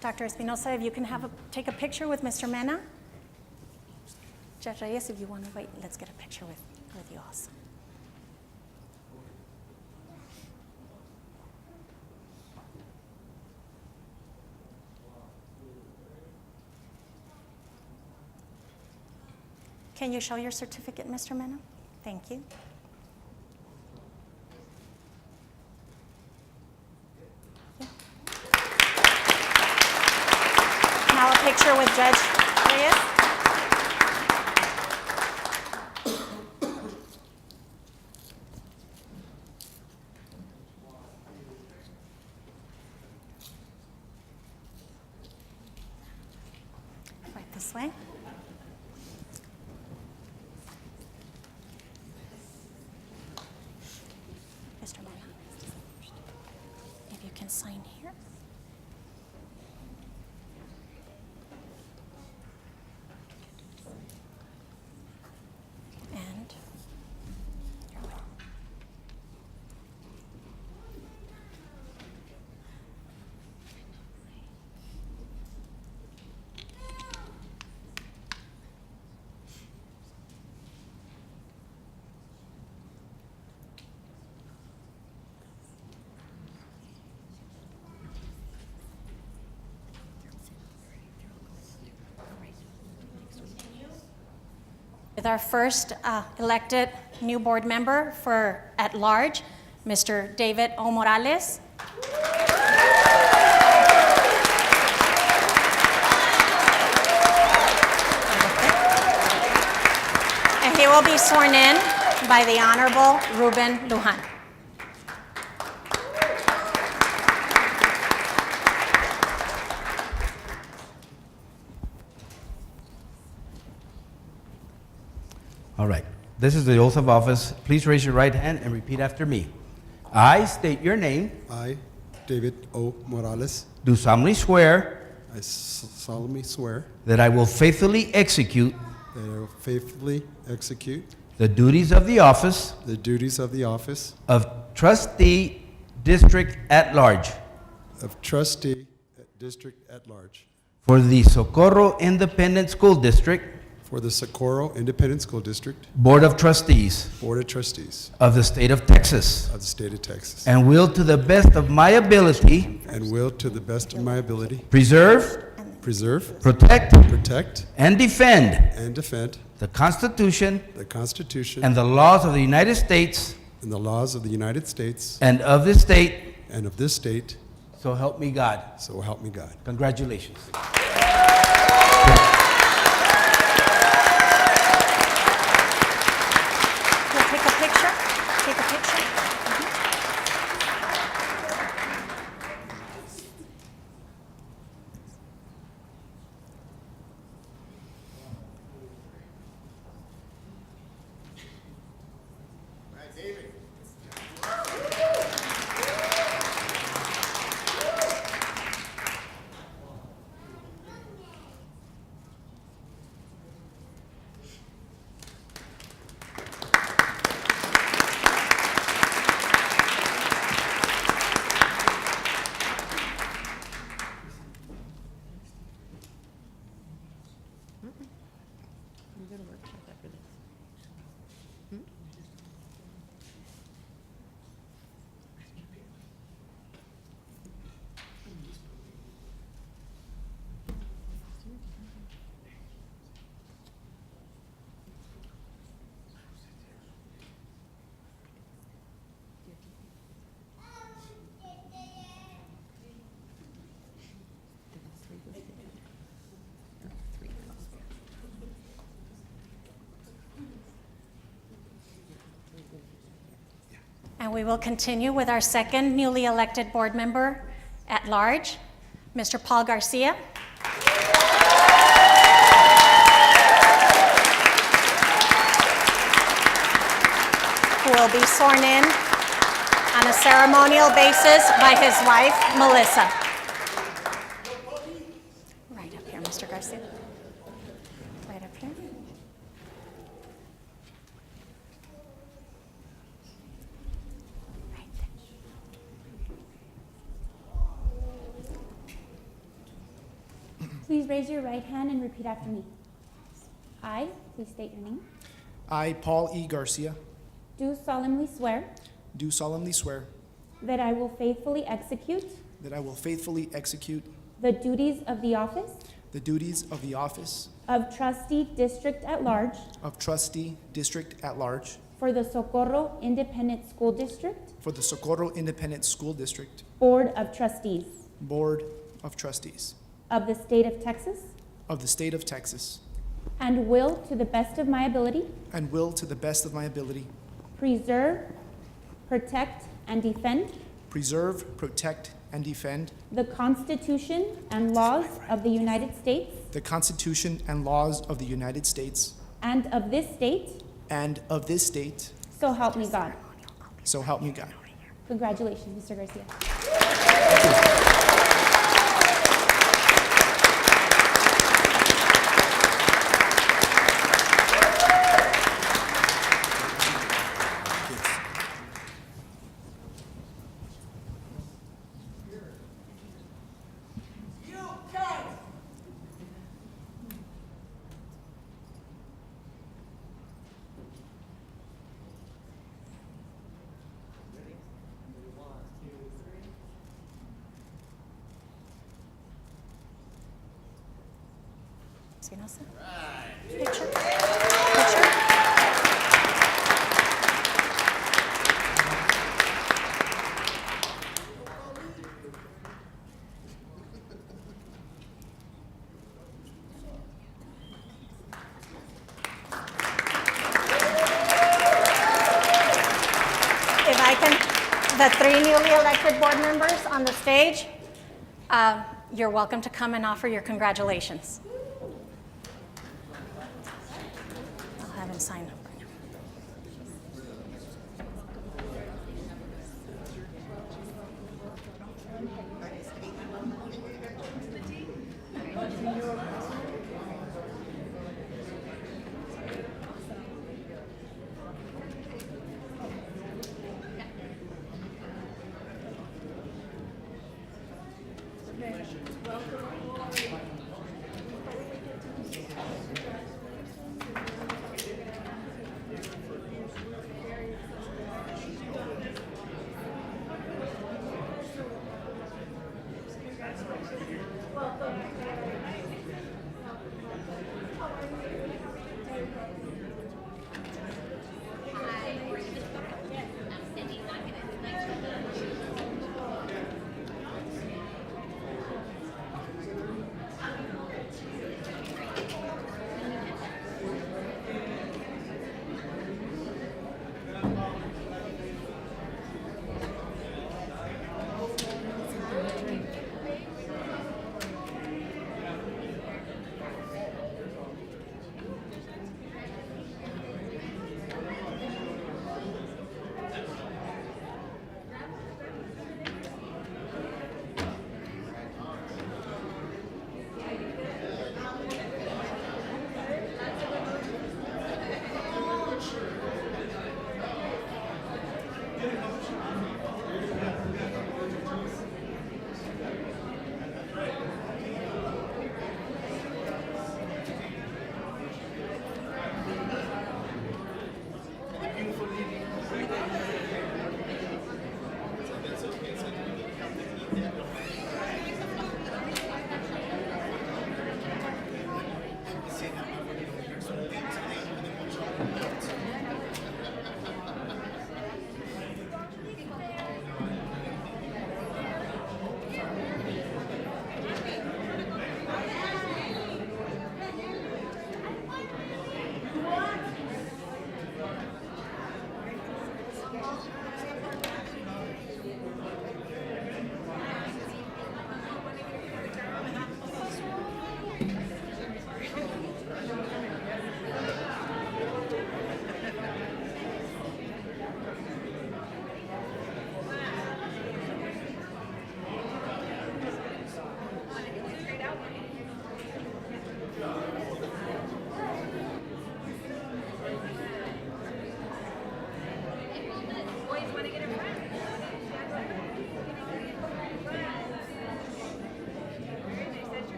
Dr. Espinosa, if you can take a picture with Mr. Mena. Judge Reyes, if you want to wait, let's get a picture with you also. Can you show your certificate, Mr. Mena? Thank you. Yeah. Now a picture with Judge Reyes. Right this way. Mr. Mena, if you can sign here. With our first elected new board member for at large, Mr. David O. Morales. And he will be sworn in by the Honorable Ruben Lujan. All right. This is the oath of office. Please raise your right hand and repeat after me. I state your name. I, David O. Morales, Do solemnly swear I solemnly swear that I will faithfully execute that I will faithfully execute the duties of the office the duties of the office of trustee district at large of trustee at district at large for the Socorro Independent School District for the Socorro Independent School District Board of Trustees Board of Trustees of the State of Texas, of the State of Texas, and will to the best of my ability and will, to the best of my ability, preserve, preserve, protect, protect, and defend and defend the Constitution the Constitution and the laws of the United States and the laws of the United States and of this state, and of this state, so help me God. so help me God. Congratulations. We'll take a picture. Take a picture. We go to workshop after this. And we will continue with our second newly elected board member at large, Mr. Paul Garcia. Who will be sworn in on a ceremonial basis by his wife, Melissa. Right up here, Mr. Garcia. Right up here. Right there. Please raise your right hand and repeat after me. I, please state your name, I, Paul E. Garcia, do solemnly swear do solemnly swear that I will faithfully execute that I will faithfully execute the duties of the office the duties of the office of trustee district at large of trustee district at large for the Socorro Independent School District for the Socorro Independent School District Board of Trustees Board of Trustees of the State of Texas, of the State of Texas, and will, to the best of my ability, and will, to the best of my ability, preserve, protect, and defend preserve, protect, and defend the Constitution and laws of the United States the Constitution and laws of the United States and of this state, and of this state, so help me God. so help me God. Congratulations, Mr. Garcia. Picture. Picture. the three newly elected board members on the stage, you're welcome to come and offer your congratulations. I'll have him sign.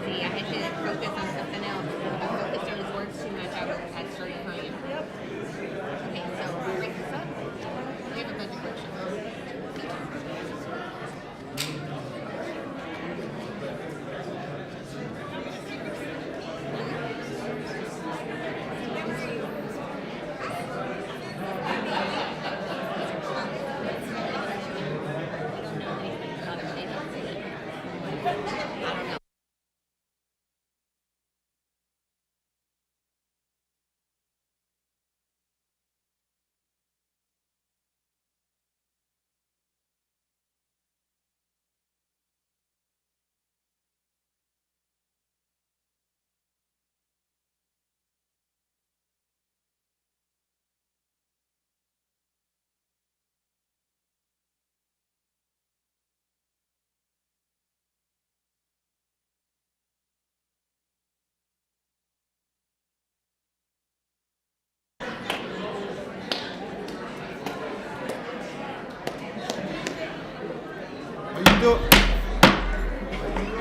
See, I had to focus on something else. If I focused on his words too much, I'd start crying. Okay, so break this up. We have a budget workshop.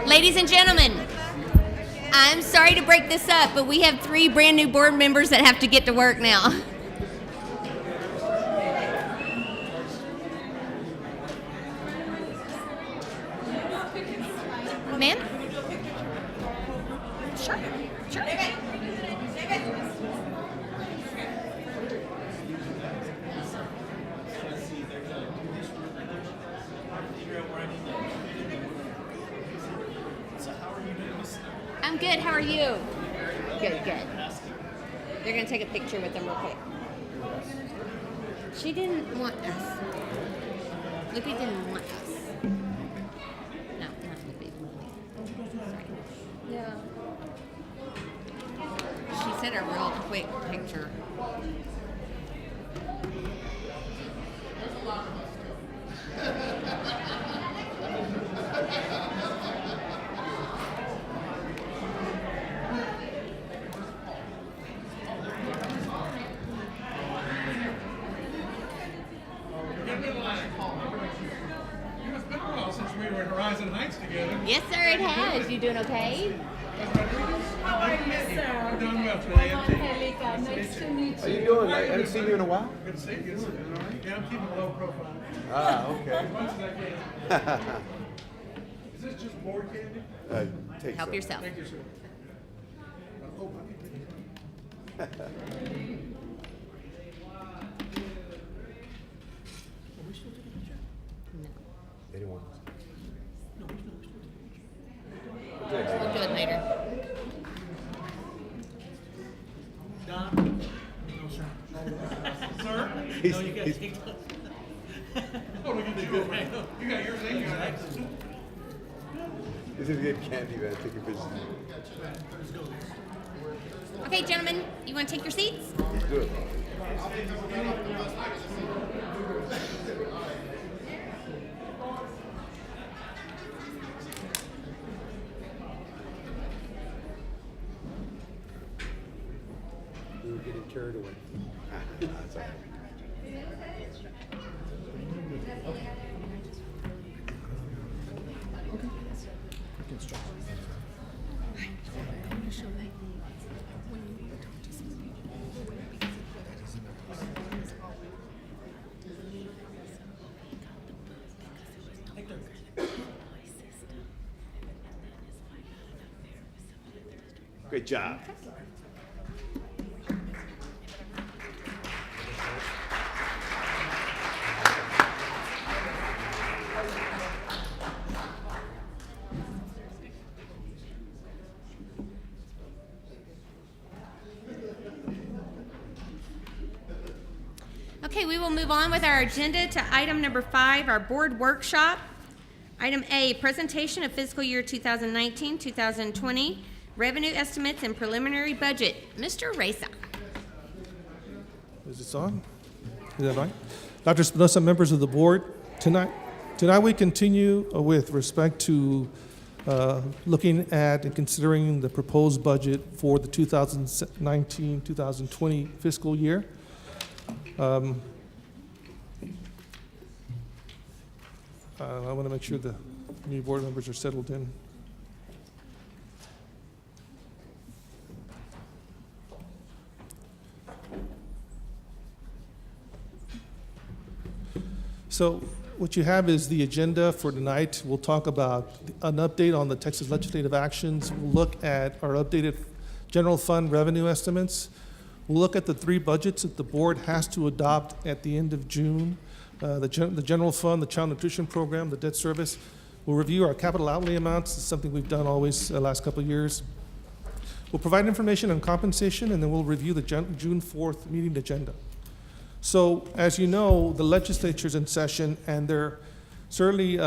Ladies and gentlemen, I'm sorry to break this up, but we have 3 brand new board members that have to get to work now. Ma'am? Sure. Sure. I'm good. How are you? Good, good. They're going to take a picture with them real quick. She didn't want us. Loopy didn't want us. No, not Loopy. Sorry. Yeah. She said a real quick picture. Yes, sir, it has. You doing okay? How are you, sir? I'm doing well I'm today. Angelica. Nice to meet you. How you doing? I haven't seen you in a while. Good to see you. All right. Yeah, I'm keeping a low profile. Ah, okay. As much as I can. Is this just board candy? Take Help some. yourself. Thank you, sir. Oh, Anyone? We'll do it later. Don? No, sir. Sir? He's- No, you got he's- to Oh, look at you. You got yours and yours. This is good candy, man. Take your pictures. Okay, gentlemen, you want to take your seats? Let's do it. We were getting carried away. That's all right. Great job. Okay, we will move on with our agenda to item number 5, our board workshop. Item A, presentation of fiscal year 2019-2020 revenue estimates and preliminary budget. Mr. Reza. Is this on? Is that right? Dr. Spinoza, members of the board, tonight we continue with respect to looking at and considering the proposed budget for the 2019-2020 fiscal year. I want to make sure the new board members are settled in. So what you have is the agenda for tonight. We'll talk about an update on the Texas legislative actions. We'll look at our updated general fund revenue estimates. We'll look at the 3 budgets that the board has to adopt at the end of June. The general fund, the child nutrition program, the debt service. We'll review our capital outlay amounts. It's something we've done always the last couple of years. We'll provide information on compensation, and then we'll review the June 4th meeting agenda. So, as you know, the legislature's in session, and they're certainly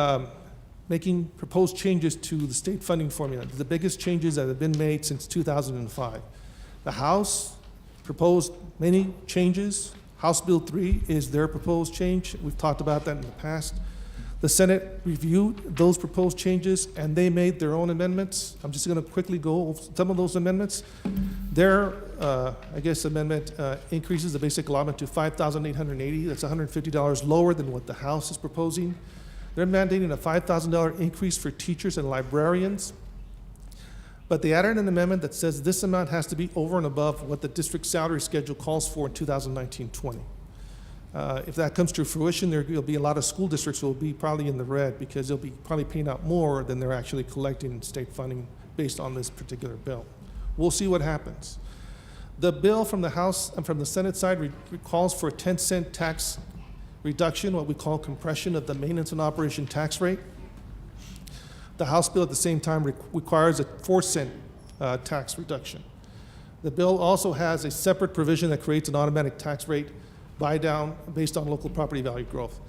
making proposed changes to the state funding formula, the biggest changes that have been made since 2005. The House proposed many changes. House Bill 3 is their proposed change. We've talked about that in the past. The Senate reviewed those proposed changes, and they made their own amendments. I'm just going to quickly go over some of those amendments. Their, amendment increases the basic allotment to $5,880. That's $150 lower than what the House is proposing. They're mandating a $5,000 increase for teachers and librarians. But they added an amendment that says this amount has to be over and above what the district salary schedule calls for in 2019-20. If that comes to fruition, there will be a lot of school districts will be probably in the red because they'll be probably paying out more than they're actually collecting in state funding based on this particular bill. We'll see what happens. The bill from the House and from the Senate side calls for a 10-cent tax reduction, what we call compression of the maintenance and operation tax rate. The House bill at the same time requires a 4-cent tax reduction. The bill also has a separate provision that creates an automatic tax rate buy down based on local property value growth.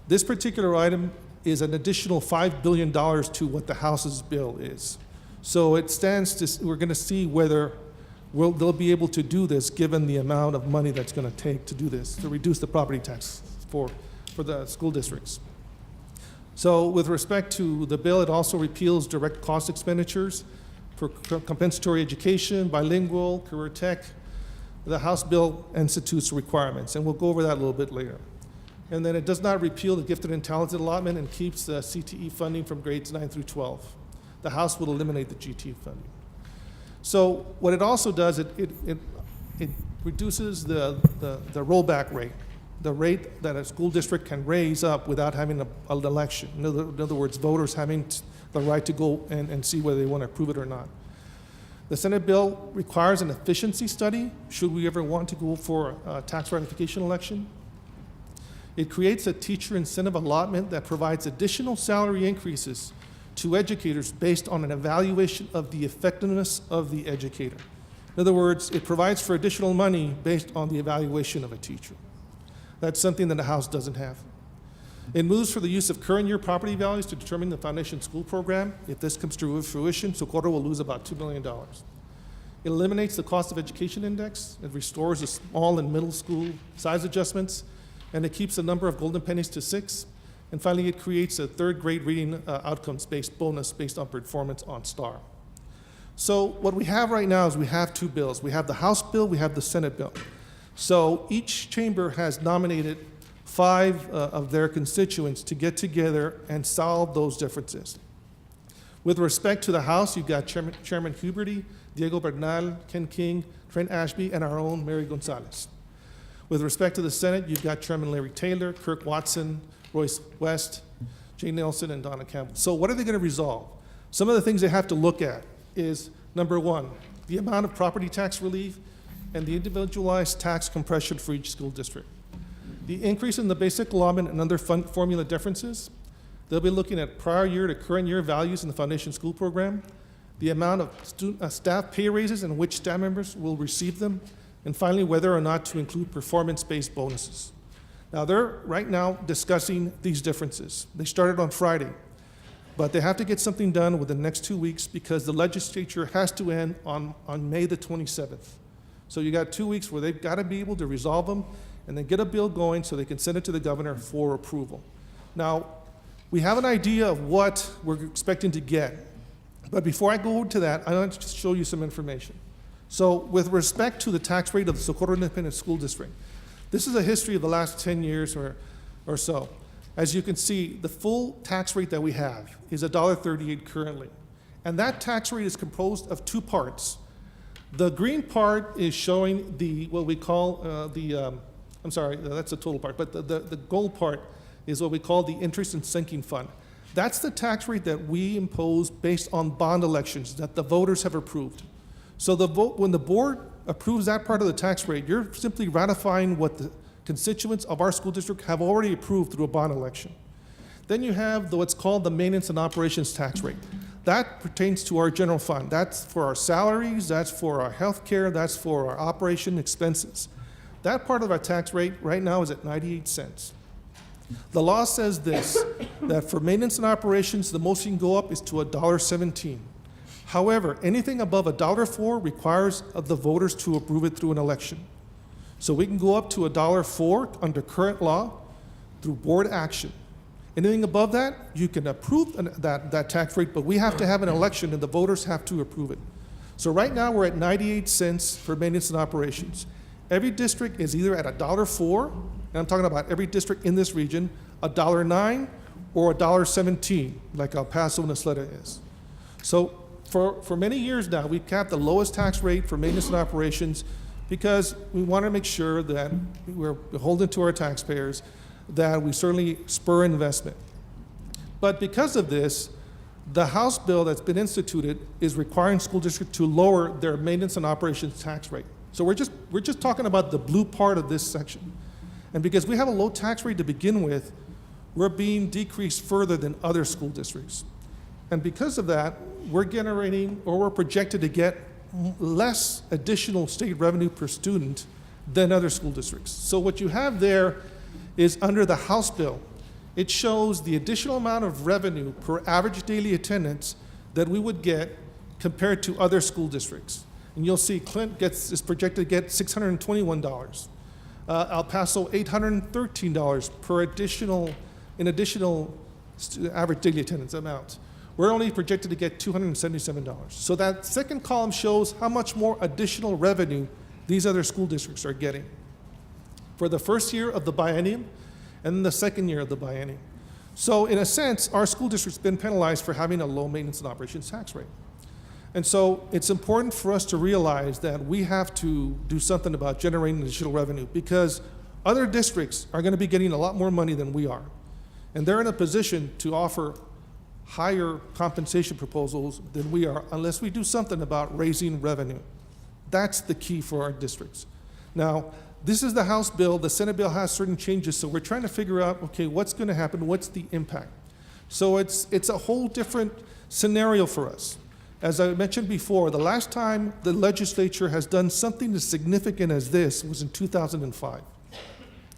This particular item is an additional $5 billion to what the House's bill is. So it stands to, we're going to see whether they'll be able to do this given the amount of money that's going to take to do this, to reduce the property tax for the school districts. So with respect to the bill, it also repeals direct cost expenditures for compensatory education, bilingual, career tech. The House bill institutes requirements, and we'll go over that a little bit later. And then it does not repeal the gifted and talented allotment and keeps the CTE funding from grades 9 through 12. The House will eliminate the GT funding. So what it also does, it reduces the rollback rate, the rate that a school district can raise up without having an election. In other words, voters having the right to go and see whether they want to approve it or not. The Senate bill requires an efficiency study, should we ever want to go for a tax ratification election. It creates a teacher incentive allotment that provides additional salary increases to educators based on an evaluation of the effectiveness of the educator. In other words, it provides for additional money based on the evaluation of a teacher. That's something that the House doesn't have. It moves for the use of current year property values to determine the foundation school program. If this comes to fruition, Socorro will lose about $2 million. It eliminates the cost of education index. It restores the small and middle school size adjustments, and it keeps the number of golden pennies to 6. And finally, it creates a third grade reading outcomes-based bonus based on performance on STAR. So what we have right now is we have 2 bills. We have the House bill, we have the Senate bill. So each chamber has nominated 5 of their constituents to get together and solve those differences. With respect to the House, you've got Chairman Huberty, Diego Bernal, Ken King, Trent Ashby, and our own Mary Gonzalez. With respect to the Senate, you've got Chairman Larry Taylor, Kirk Watson, Royce West, Jay Nelson, and Donna Campbell. So what are they going to resolve? Some of the things they have to look at is, number 1, the amount of property tax relief and the individualized tax compression for each school district. The increase in the basic allotment and other formula differences. They'll be looking at prior year to current year values in the foundation school program, the amount of staff pay raises and which staff members will receive them, and finally, whether or not to include performance-based bonuses. Now, they're right now discussing these differences. They started on Friday, but they have to get something done within the next 2 weeks because the legislature has to end on May the 27th. So you got 2 weeks where they've got to be able to resolve them and then get a bill going so they can send it to the governor for approval. Now, we have an idea of what we're expecting to get, but before I go to that, I want to just show you some information. So with respect to the tax rate of the Socorro Independent School District, this is a history of the last 10 years or so. As you can see, the full tax rate that we have is $1.38 currently. And that tax rate is composed of 2 parts. The green part is showing what we call I'm sorry, that's the total part, but the gold part is what we call the interest and sinking fund. That's the tax rate that we impose based on bond elections that the voters have approved. So when the board approves that part of the tax rate, you're simply ratifying what the constituents of our school district have already approved through a bond election. Then you have what's called the maintenance and operations tax rate. That pertains to our general fund. That's for our salaries, that's for our health care, that's for our operation expenses. That part of our tax rate right now is at 98 cents. The law says this, that for maintenance and operations, the most you can go up is to $1.17. However, anything above $1.04 requires of the voters to approve it through an election. So we can go up to $1.04 under current law through board action. Anything above that, you can approve that tax rate, but we have to have an election and the voters have to approve it. So right now we're at 98 cents for maintenance and operations. Every district is either at $1.04, and I'm talking about every district in this region, $1.09 or $1.17, like El Paso and Isleta is. So for many years now, we've capped the lowest tax rate for maintenance and operations because we want to make sure that we're beholden to our taxpayers, that we certainly spur investment. But because of this, the House bill that's been instituted is requiring school districts to lower their maintenance and operations tax rate. So we're just talking about the blue part of this section. And because we have a low tax rate to begin with, we're being decreased further than other school districts. And because of that, we're generating, or we're projected to get less additional state revenue per student than other school districts. So what you have there is under the House bill. It shows the additional amount of revenue per average daily attendance that we would get compared to other school districts. And you'll see Clint is projected to get $621. El Paso, $813 per additional average daily attendance amount. We're only projected to get $277. So that second column shows how much more additional revenue these other school districts are getting for the first year of the biennium and the second year of the biennium. So in a sense, our school district's been penalized for having a low maintenance and operations tax rate. And so it's important for us to realize that we have to do something about generating additional revenue because other districts are going to be getting a lot more money than we are. And they're in a position to offer higher compensation proposals than we are unless we do something about raising revenue. That's the key for our districts. Now, this is the House bill. The Senate bill has certain changes, so we're trying to figure out, okay, what's going to happen? What's the impact? So it's a whole different scenario for us. As I mentioned before, the last time the legislature has done something as significant as this was in 2005.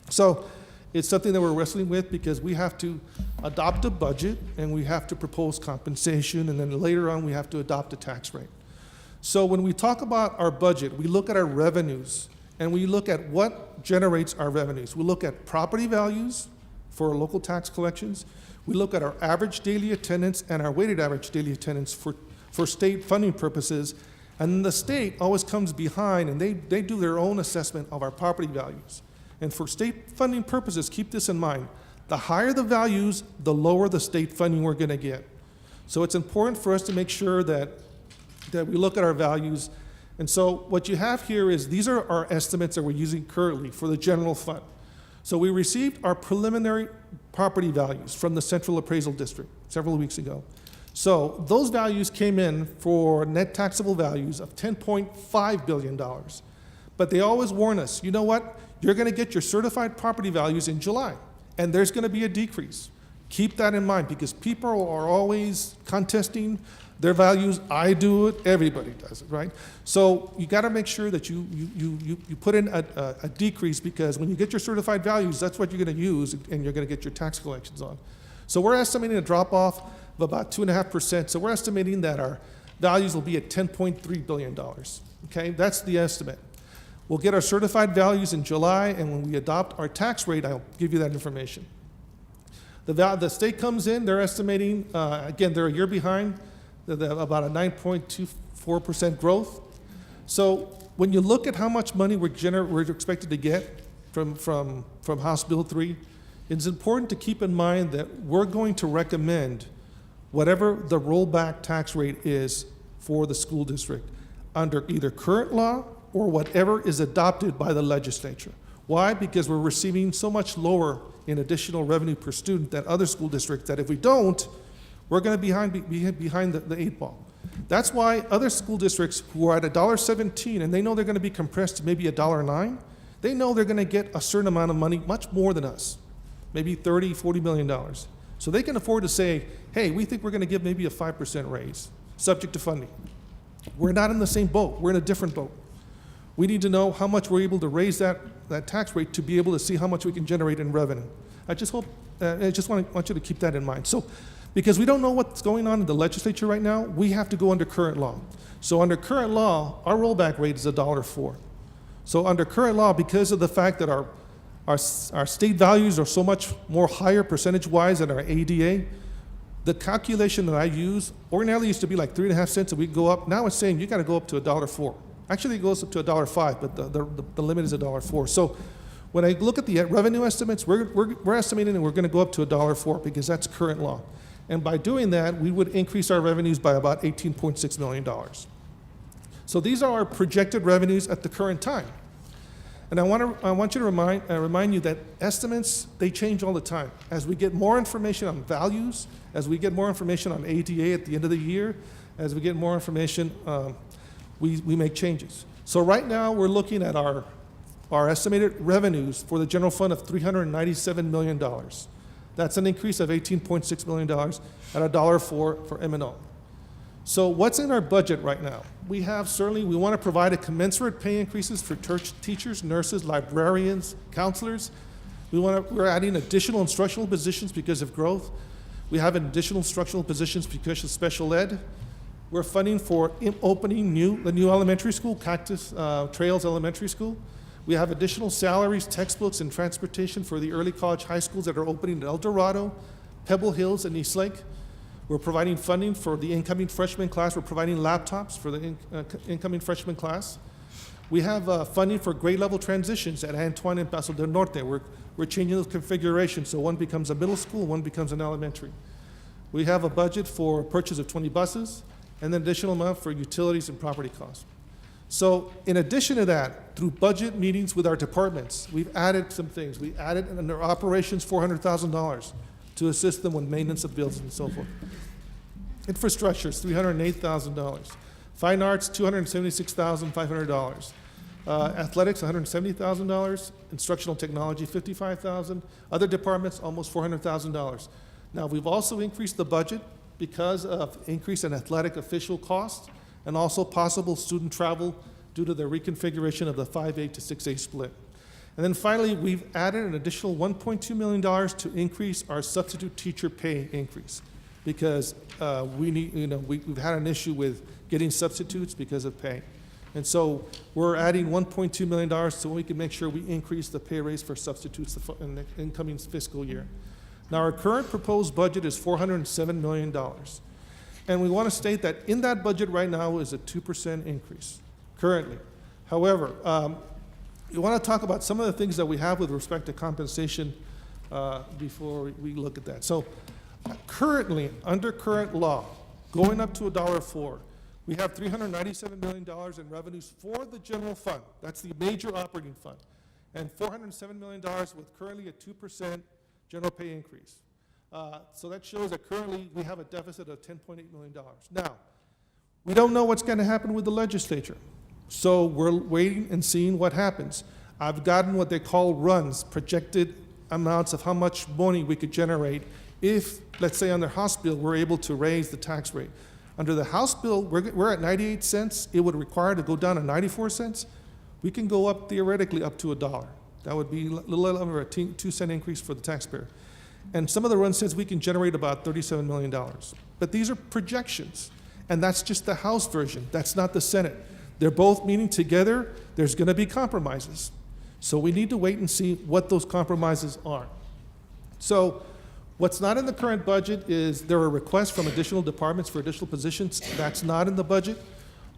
So it's something that we're wrestling with because we have to adopt a budget and we have to propose compensation, and then later on we have to adopt a tax rate. So when we talk about our budget, we look at our revenues and we look at what generates our revenues. We look at property values for local tax collections. We look at our average daily attendance and our weighted average daily attendance for state funding purposes. And the state always comes behind and they do their own assessment of our property values. And for state funding purposes, keep this in mind. The higher the values, the lower the state funding we're going to get. So it's important for us to make sure that we look at our values. And so what you have here is these are our estimates that we're using currently for the general fund. So we received our preliminary property values from the Central Appraisal District several weeks ago. So those values came in for net taxable values of $10.5 billion. But they always warn us, you know what? You're going to get your certified property values in July, and there's going to be a decrease. Keep that in mind because people are always contesting their values. I do it, everybody does it, right? So you got to make sure that you put in a decrease because when you get your certified values, that's what you're going to use and you're going to get your tax collections on. So we're estimating a drop off of about 2.5%. So we're estimating that our values will be at $10.3 billion. Okay, that's the estimate. We'll get our certified values in July, and when we adopt our tax rate, I'll give you that information. The state comes in, they're estimating, again, they're a year behind, about a 9.24% growth. So when you look at how much money we're expected to get from House Bill 3, it's important to keep in mind that we're going to recommend whatever the rollback tax rate is for the school district under either current law or whatever is adopted by the legislature. Why? Because we're receiving so much lower in additional revenue per student than other school districts that if we don't, we're going to be behind the eight ball. That's why other school districts who are at $1.17 and they know they're going to be compressed to maybe $1.09, they know they're going to get a certain amount of money, much more than us, maybe $30, $40 million. So they can afford to say, hey, we think we're going to give maybe a 5% raise, subject to funding. We're not in the same boat. We're in a different boat. We need to know how much we're able to raise that tax rate to be able to see how much we can generate in revenue. I just want you to keep that in mind. So, because we don't know what's going on in the legislature right now, we have to go under current law. So under current law, our rollback rate is $1.04. So under current law, because of the fact that our state values are so much more higher percentage-wise than our ADA, the calculation that I use ordinarily used to be like 3.5 cents a week go up. Now it's saying you got to go up to $1.04. Actually, it goes up to $1.05, but the limit is $1.04. So when I look at the revenue estimates, we're estimating that we're going to go up to $1.04 because that's current law. And by doing that, we would increase our revenues by about $18.6 million. So these are our projected revenues at the current time. And I want you to remind you that estimates, they change all the time. As we get more information on values, as we get more information on ADA at the end of the year, as we get more information, we make changes. So right now, we're looking at our estimated revenues for the general fund of $397 million. That's an increase of $18.6 million at $1.04 for M&O. So what's in our budget right now? We want to provide a commensurate pay increases for teachers, nurses, librarians, counselors. We're adding additional instructional positions because of growth. We have additional instructional positions because of special ed. We're funding for opening the new elementary school, Cactus Trails Elementary School. We have additional salaries, textbooks, and transportation for the early college high schools that are opening in El Dorado, Pebble Hills, and Eastlake. We're providing funding for the incoming freshman class. We're providing laptops for the incoming freshman class. We have funding for grade level transitions at Antoine and Paso del Norte. We're changing the configuration so one becomes a middle school, one becomes an elementary. We have a budget for purchase of 20 buses and an additional amount for utilities and property costs. So in addition to that, through budget meetings with our departments, we've added some things. We added under operations $400,000 to assist them with maintenance of buildings and so forth. Infrastructure is $308,000. Fine arts, $276,500. Athletics, $170,000. Instructional technology, $55,000. Other departments, almost $400,000. Now, we've also increased the budget because of increase in athletic official costs and also possible student travel due to the reconfiguration of the 5A to 6A split. And then finally, we've added an additional $1.2 million to increase our substitute teacher pay increase because we've had an issue with getting substitutes because of pay. And so we're adding $1.2 million so we can make sure we increase the pay raise for substitutes in the incoming fiscal year. Now, our current proposed budget is $407 million. And we want to state that in that budget right now is a 2% increase currently. However, we want to talk about some of the things that we have with respect to compensation before we look at that. So currently, under current law, going up to $1.04, we have $397 million in revenues for the general fund. That's the major operating fund. And $407 million with currently a 2% general pay increase. So that shows that currently we have a deficit of $10.8 million. Now, we don't know what's going to happen with the legislature. So we're waiting and seeing what happens. I've gotten what they call runs, projected amounts of how much money we could generate if, let's say, under House bill, we're able to raise the tax rate. Under the House bill, we're at 98 cents. It would require to go down to 94 cents. We can go up theoretically up to $1. That would be a little over a 2-cent increase for the taxpayer. And some of the run says we can generate about $37 million. But these are projections, and that's just the House version. That's not the Senate. They're both meeting together. There's going to be compromises. So we need to wait and see what those compromises are. So what's not in the current budget is there are requests from additional departments for additional positions. That's not in the budget.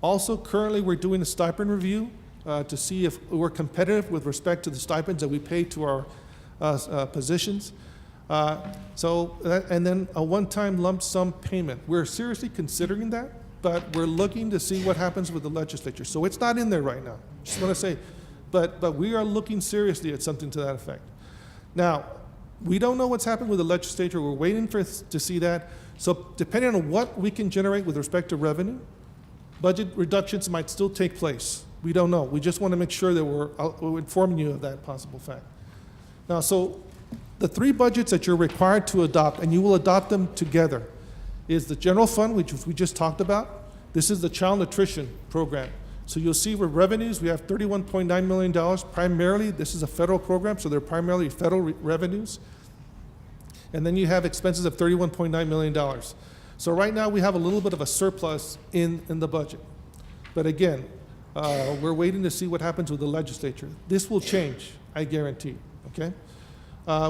Also, currently we're doing a stipend review to see if we're competitive with respect to the stipends that we pay to our positions. And then a one-time lump sum payment. We're seriously considering that, but we're looking to see what happens with the legislature. So it's not in there right now. Just want to say, But we are looking seriously at something to that effect. Now, we don't know what's happened with the legislature. We're waiting to see that. So depending on what we can generate with respect to revenue, budget reductions might still take place. We don't know. We just want to make sure that we're informing you of that possible fact. Now, so the three budgets that you're required to adopt, and you will adopt them together, is the general fund, which we just talked about. This is the child nutrition program. So you'll see with revenues, we have $31.9 million. Primarily, this is a federal program, so they're primarily federal revenues. And then you have expenses of $31.9 million. So right now, we have a little bit of a surplus in the budget. But again, we're waiting to see what happens with the legislature. This will change, I guarantee, okay?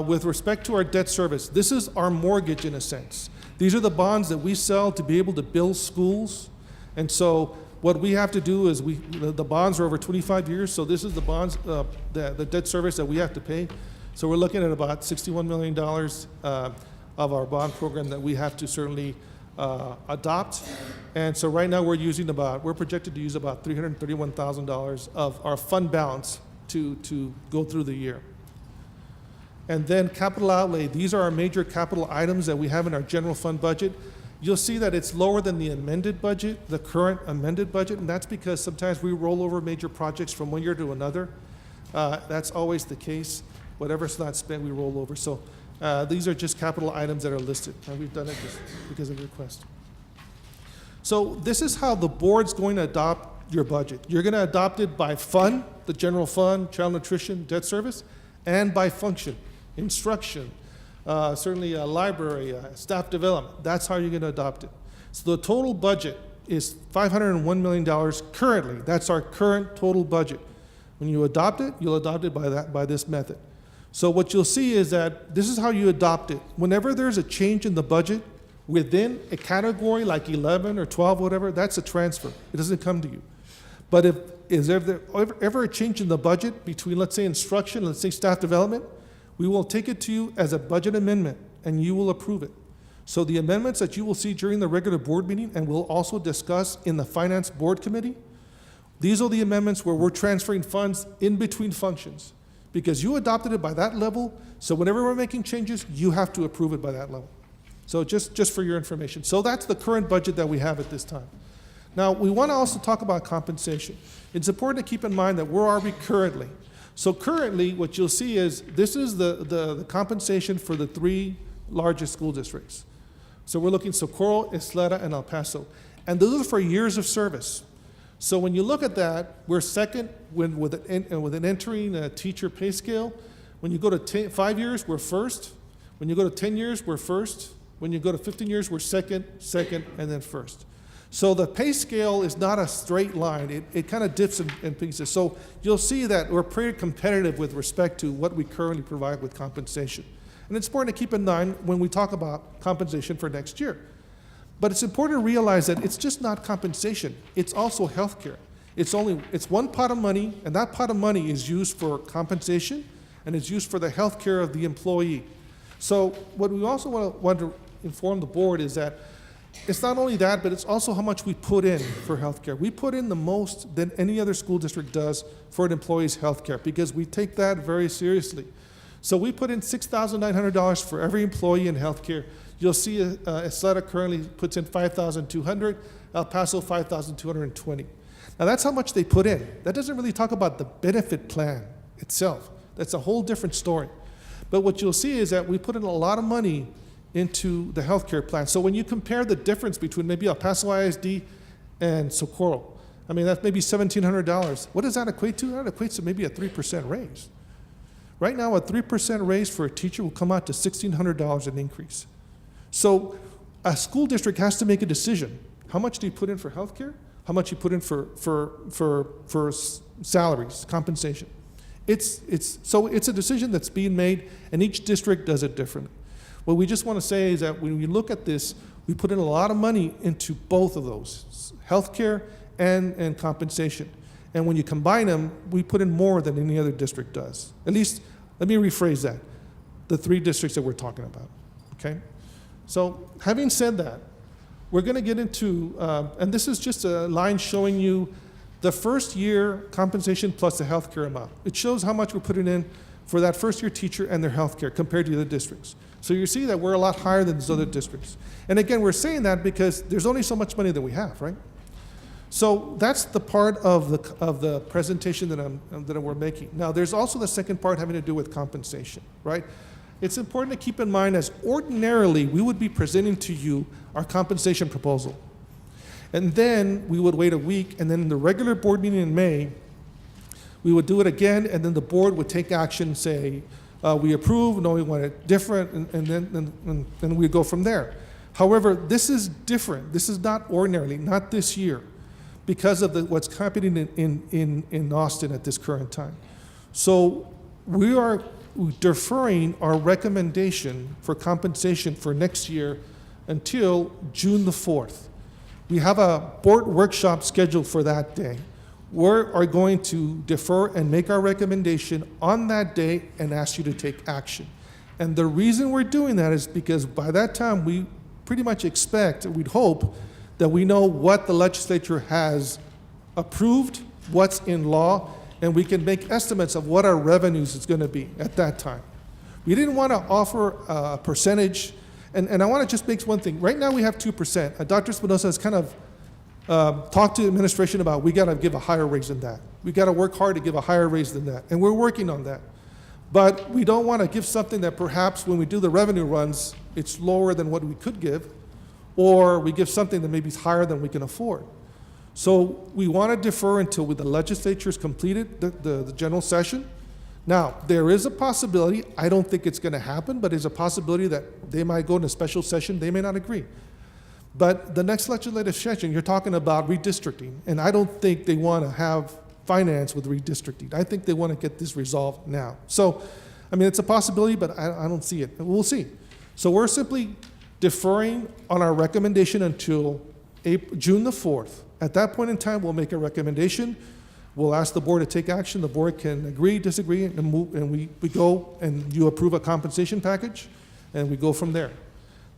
With respect to our debt service, this is our mortgage in a sense. These are the bonds that we sell to be able to build schools. And so what we have to do is the bonds are over 25 years, so this is the bonds, the debt service that we have to pay. So we're looking at about $61 million of our bond program that we have to certainly adopt. And so right now we're projected to use about $331,000 of our fund balance to go through the year. And then capital outlay, these are our major capital items that we have in our general fund budget. You'll see that it's lower than the amended budget, the current amended budget, and that's because sometimes we roll over major projects from one year to another. That's always the case. Whatever's not spent, we roll over. So these are just capital items that are listed, and we've done it just because of request. So this is how the board's going to adopt your budget. You're going to adopt it by fund, the general fund, child nutrition, debt service, and by function, instruction, certainly a library, staff development. That's how you're going to adopt it. So the total budget is $501 million currently. That's our current total budget. When you adopt it, you'll adopt it by this method. So what you'll see is that this is how you adopt it. Whenever there's a change in the budget within a category like 11 or 12, whatever, that's a transfer. It doesn't come to you. But if there ever a change in the budget between, let's say, instruction, let's say staff development, we will take it to you as a budget amendment, and you will approve it. So the amendments that you will see during the regular board meeting, and we'll also discuss in the Finance Board Committee, these are the amendments where we're transferring funds in between functions. Because you adopted it by that level, so whenever we're making changes, you have to approve it by that level. So just for your information. So that's the current budget that we have at this time. Now, we want to also talk about compensation. It's important to keep in mind that where are we currently? So currently, what you'll see is this is the compensation for the three largest school districts. So we're looking Socorro, Isleta, and El Paso. And those are for years of service. So when you look at that, we're second with an entering teacher pay scale. When you go to 5 years, we're first. When you go to 10 years, we're first. When you go to 15 years, we're second, and then first. So the pay scale is not a straight line. It kind of dips in pieces. So you'll see that we're pretty competitive with respect to what we currently provide with compensation. And it's important to keep in mind when we talk about compensation for next year. But it's important to realize that it's just not compensation. It's also health care. It's one pot of money, and that pot of money is used for compensation, and it's used for the health care of the employee. So what we also want to inform the board is that it's not only that, but it's also how much we put in for health care. We put in the most than any other school district does for an employee's health care because we take that very seriously. So we put in $6,900 for every employee in health care. You'll see Isleta currently puts in $5,200, El Paso $5,220. Now that's how much they put in. That doesn't really talk about the benefit plan itself. That's a whole different story. But what you'll see is that we put in a lot of money into the healthcare plan. So when you compare the difference between maybe El Paso ISD and Socorro, I mean, that's maybe $1,700. What does that equate to? That equates to maybe a 3% raise. Right now, a 3% raise for a teacher will come out to $1,600 an increase. So a school district has to make a decision. How much do you put in for healthcare? How much you put in for salaries, compensation? So it's a decision that's being made, and each district does it differently. What we just want to say is that when we look at this, we put in a lot of money into both of those, healthcare and compensation. And when you combine them, we put in more than any other district does. At least, let me rephrase that, the three districts that we're talking about, okay? So having said that, we're going to get into, and this is just a line showing you the first year compensation plus the healthcare amount. It shows how much we're putting in for that first year teacher and their healthcare compared to the other districts. So you see that we're a lot higher than those other districts. And again, we're saying that because there's only so much money that we have, right? So that's the part of the presentation that we're making. Now, there's also the second part having to do with compensation, right? It's important to keep in mind as ordinarily we would be presenting to you our compensation proposal. And then we would wait a week, and then in the regular board meeting in May, we would do it again, and then the board would take action, say, we approve, no, we want it different, and then we'd go from there. However, this is different. This is not ordinarily, not this year, because of what's happening in Austin at this current time. So we are deferring our recommendation for compensation for next year until June the 4th. We have a board workshop scheduled for that day. We are going to defer and make our recommendation on that day and ask you to take action. And the reason we're doing that is because by that time we pretty much expect, we'd hope, that we know what the legislature has approved, what's in law, and we can make estimates of what our revenues is going to be at that time. We didn't want to offer a percentage, and I want to just make one thing. Right now we have 2%. Dr. Espinosa has kind of talked to the administration about we got to give a higher raise than that. We got to work hard to give a higher raise than that, and we're working on that. But we don't want to give something that perhaps when we do the revenue runs, it's lower than what we could give, or we give something that maybe is higher than we can afford. So we want to defer until the legislature has completed the general session. Now, there is a possibility, I don't think it's going to happen, but there's a possibility that they might go into a special session, they may not agree. But the next legislative session, you're talking about redistricting, and I don't think they want to have finance with redistricting. I think they want to get this resolved now. So, I mean, it's a possibility, but I don't see it. We'll see. So we're simply deferring on our recommendation until June the 4th. At that point in time, we'll make a recommendation. We'll ask the board to take action. The board can agree, disagree, and move, and we go and you approve a compensation package, and we go from there.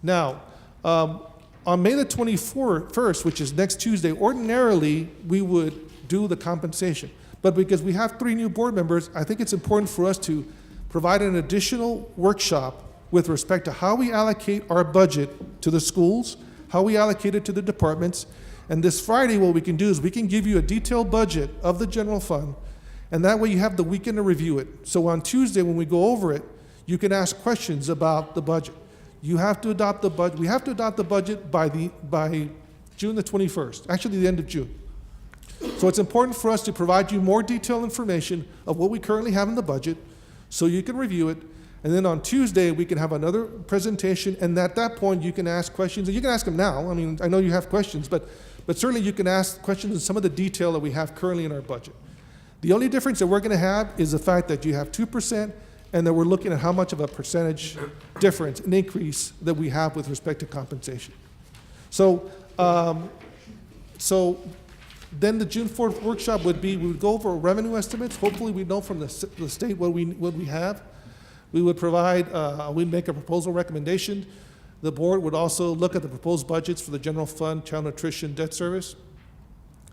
Now, on May the 21st, which is next Tuesday, ordinarily we would do the compensation. But because we have 3 new board members, I think it's important for us to provide an additional workshop with respect to how we allocate our budget to the schools, how we allocate it to the departments. And this Friday, what we can do is we can give you a detailed budget of the general fund, and that way you have the weekend to review it. So on Tuesday, when we go over it, you can ask questions about the budget. You have to adopt the budget. We have to adopt the budget by June the 21st, actually the end of June. So it's important for us to provide you more detailed information of what we currently have in the budget so you can review it. And then on Tuesday, we can have another presentation, and at that point, you can ask questions. And you can ask them now. I mean, I know you have questions, but certainly you can ask questions in some of the detail that we have currently in our budget. The only difference that we're going to have is the fact that you have 2%, and that we're looking at how much of a percentage difference, an increase that we have with respect to compensation. So, then the June 4th workshop would be, we would go over revenue estimates. Hopefully we know from the state what we have. We would provide, we'd make a proposal recommendation. The board would also look at the proposed budgets for the general fund, child nutrition, debt service.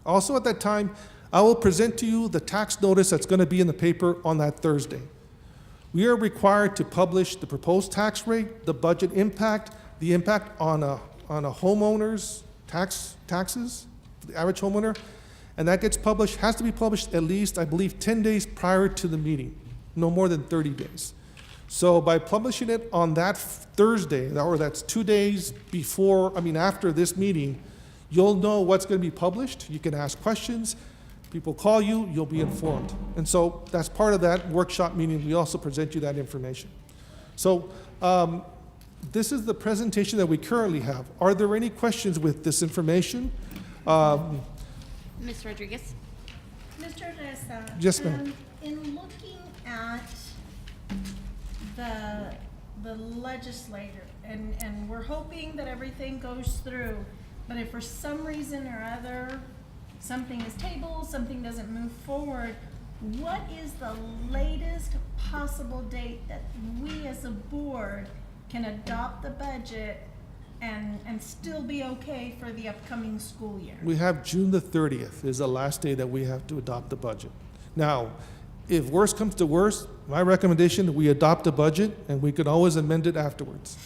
Also at that time, I will present to you the tax notice that's going to be in the paper on that Thursday. We are required to publish the proposed tax rate, the budget impact, the impact on a homeowner's taxes, the average homeowner, and that gets published, has to be published at least, I believe, 10 days prior to the meeting, no more than 30 days. So by publishing it on that Thursday, or that's 2 days before, after this meeting, you'll know what's going to be published. You can ask questions. People call you, you'll be informed. And so that's part of that workshop meeting. We also present you that information. So this is the presentation that we currently have. Are there any questions with this information? Ms. Rodriguez? Mr. Reza. Yes, ma'am. In looking at the legislator, and we're hoping that everything goes through, but if for some reason or other something is tabled, something doesn't move forward, what is the latest possible date that we as a board can adopt the budget and still be okay for the upcoming school year? We have June the 30th is the last day that we have to adopt the budget. Now, if worse comes to worse, my recommendation, we adopt the budget and we can always amend it afterwards.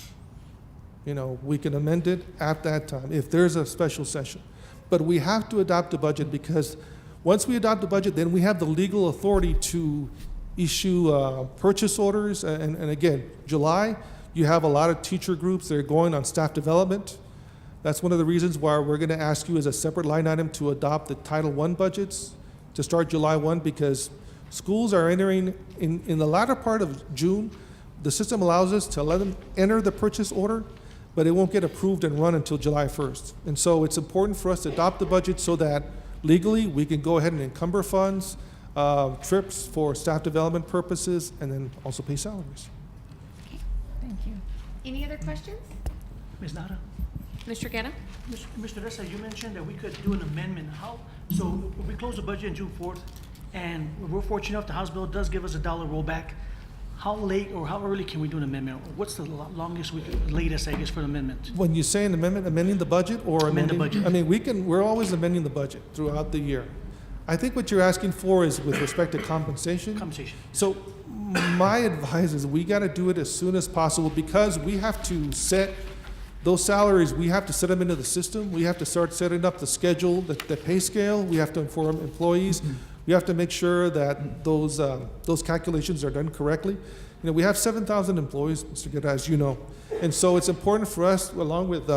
You know, we can amend it at that time if there's a special session. But we have to adopt the budget because once we adopt the budget, then we have the legal authority to issue purchase orders. And again, July, you have a lot of teacher groups that are going on staff development. That's one of the reasons why we're going to ask you as a separate line item to adopt the Title I budgets to start July 1 because schools are entering in the latter part of June. The system allows us to let them enter the purchase order, but it won't get approved and run until July 1st. And so it's important for us to adopt the budget so that legally we can go ahead and encumber funds, trips for staff development purposes, and then also pay salaries. Thank you. Any other questions? Ms. Nara? Mr. Guerra? Mr. Ressa, you mentioned that we could do an amendment. So if we close the budget on June 4th, and we're fortunate enough, the House bill does give us a $1 rollback, how late or how early can we do an amendment? What's the longest latest, I guess, for an amendment? When you say an amendment, amending the budget or Amend the amending? budget. I mean, we're always amending the budget throughout the year. I think what you're asking for is with respect to compensation. Compensation. So my advice is we got to do it as soon as possible because we have to set those salaries, we have to set them into the system. We have to start setting up the schedule, the pay scale. We have to inform employees. We have to make sure that those calculations are done correctly. You know, we have 7,000 employees, Mr. Guerra, as you know. And so it's important for us, along with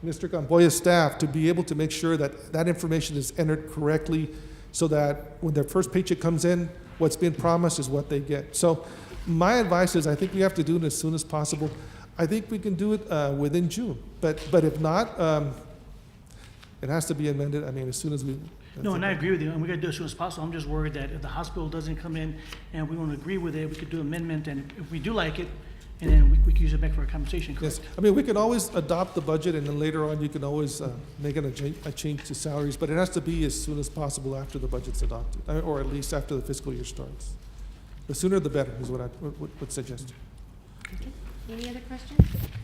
Mr. Gamboya's staff, to be able to make sure that that information is entered correctly so that when their first paycheck comes in, what's being promised is what they get. So my advice is I think we have to do it as soon as possible. I think we can do it within June. But if not, it has to be amended, I mean, as soon as we... No, and I agree with you, and we gotta do it as soon as possible. I'm just worried that if the hospital doesn't come in and we don't agree with it, we could do amendment, and if we do like it, and then we could use it back for a compensation, correct? Yes, I mean, we can always adopt the budget, and then later on, you can always make a change to salaries, but it has to be as soon as possible after the budget's adopted, or at least after the fiscal year starts. The sooner the better is what I would suggest. Okay. Any other questions?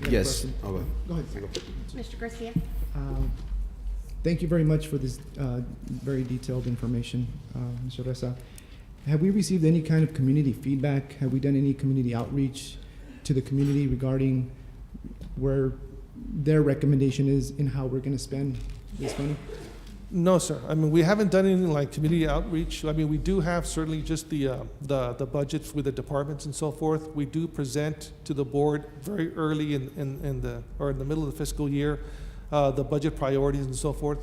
Yes. Go ahead. Mr. Garcia? Thank you very much for this very detailed information, Mr. Ressa. Have we received any kind of community feedback? Have we done any community outreach to the community regarding where their recommendation is in how we're going to spend this money? No, sir. I mean, we haven't done anything like community outreach. I mean, we do have certainly just the budgets with the departments and so forth. We do present to the board very early in the middle of the fiscal year the budget priorities and so forth.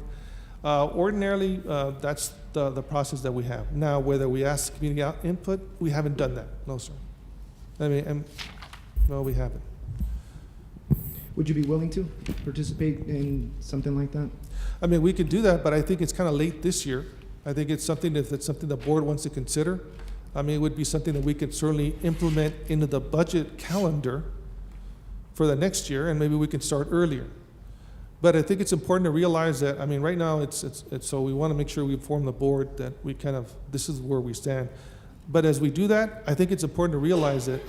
Ordinarily, that's the process that we have. Now, whether we ask community input, we haven't done that. No, sir. I mean, no, we haven't. Would you be willing to participate in something like that? I mean, we could do that, but I think it's kind of late this year. I think it's something if it's something the board wants to consider. I mean, it would be something that we could certainly implement into the budget calendar for the next year, and maybe we can start earlier. But I think it's important to realize that, I mean, right now it's so we want to make sure we inform the board that we kind of, this is where we stand. But as we do that, I think it's important to realize that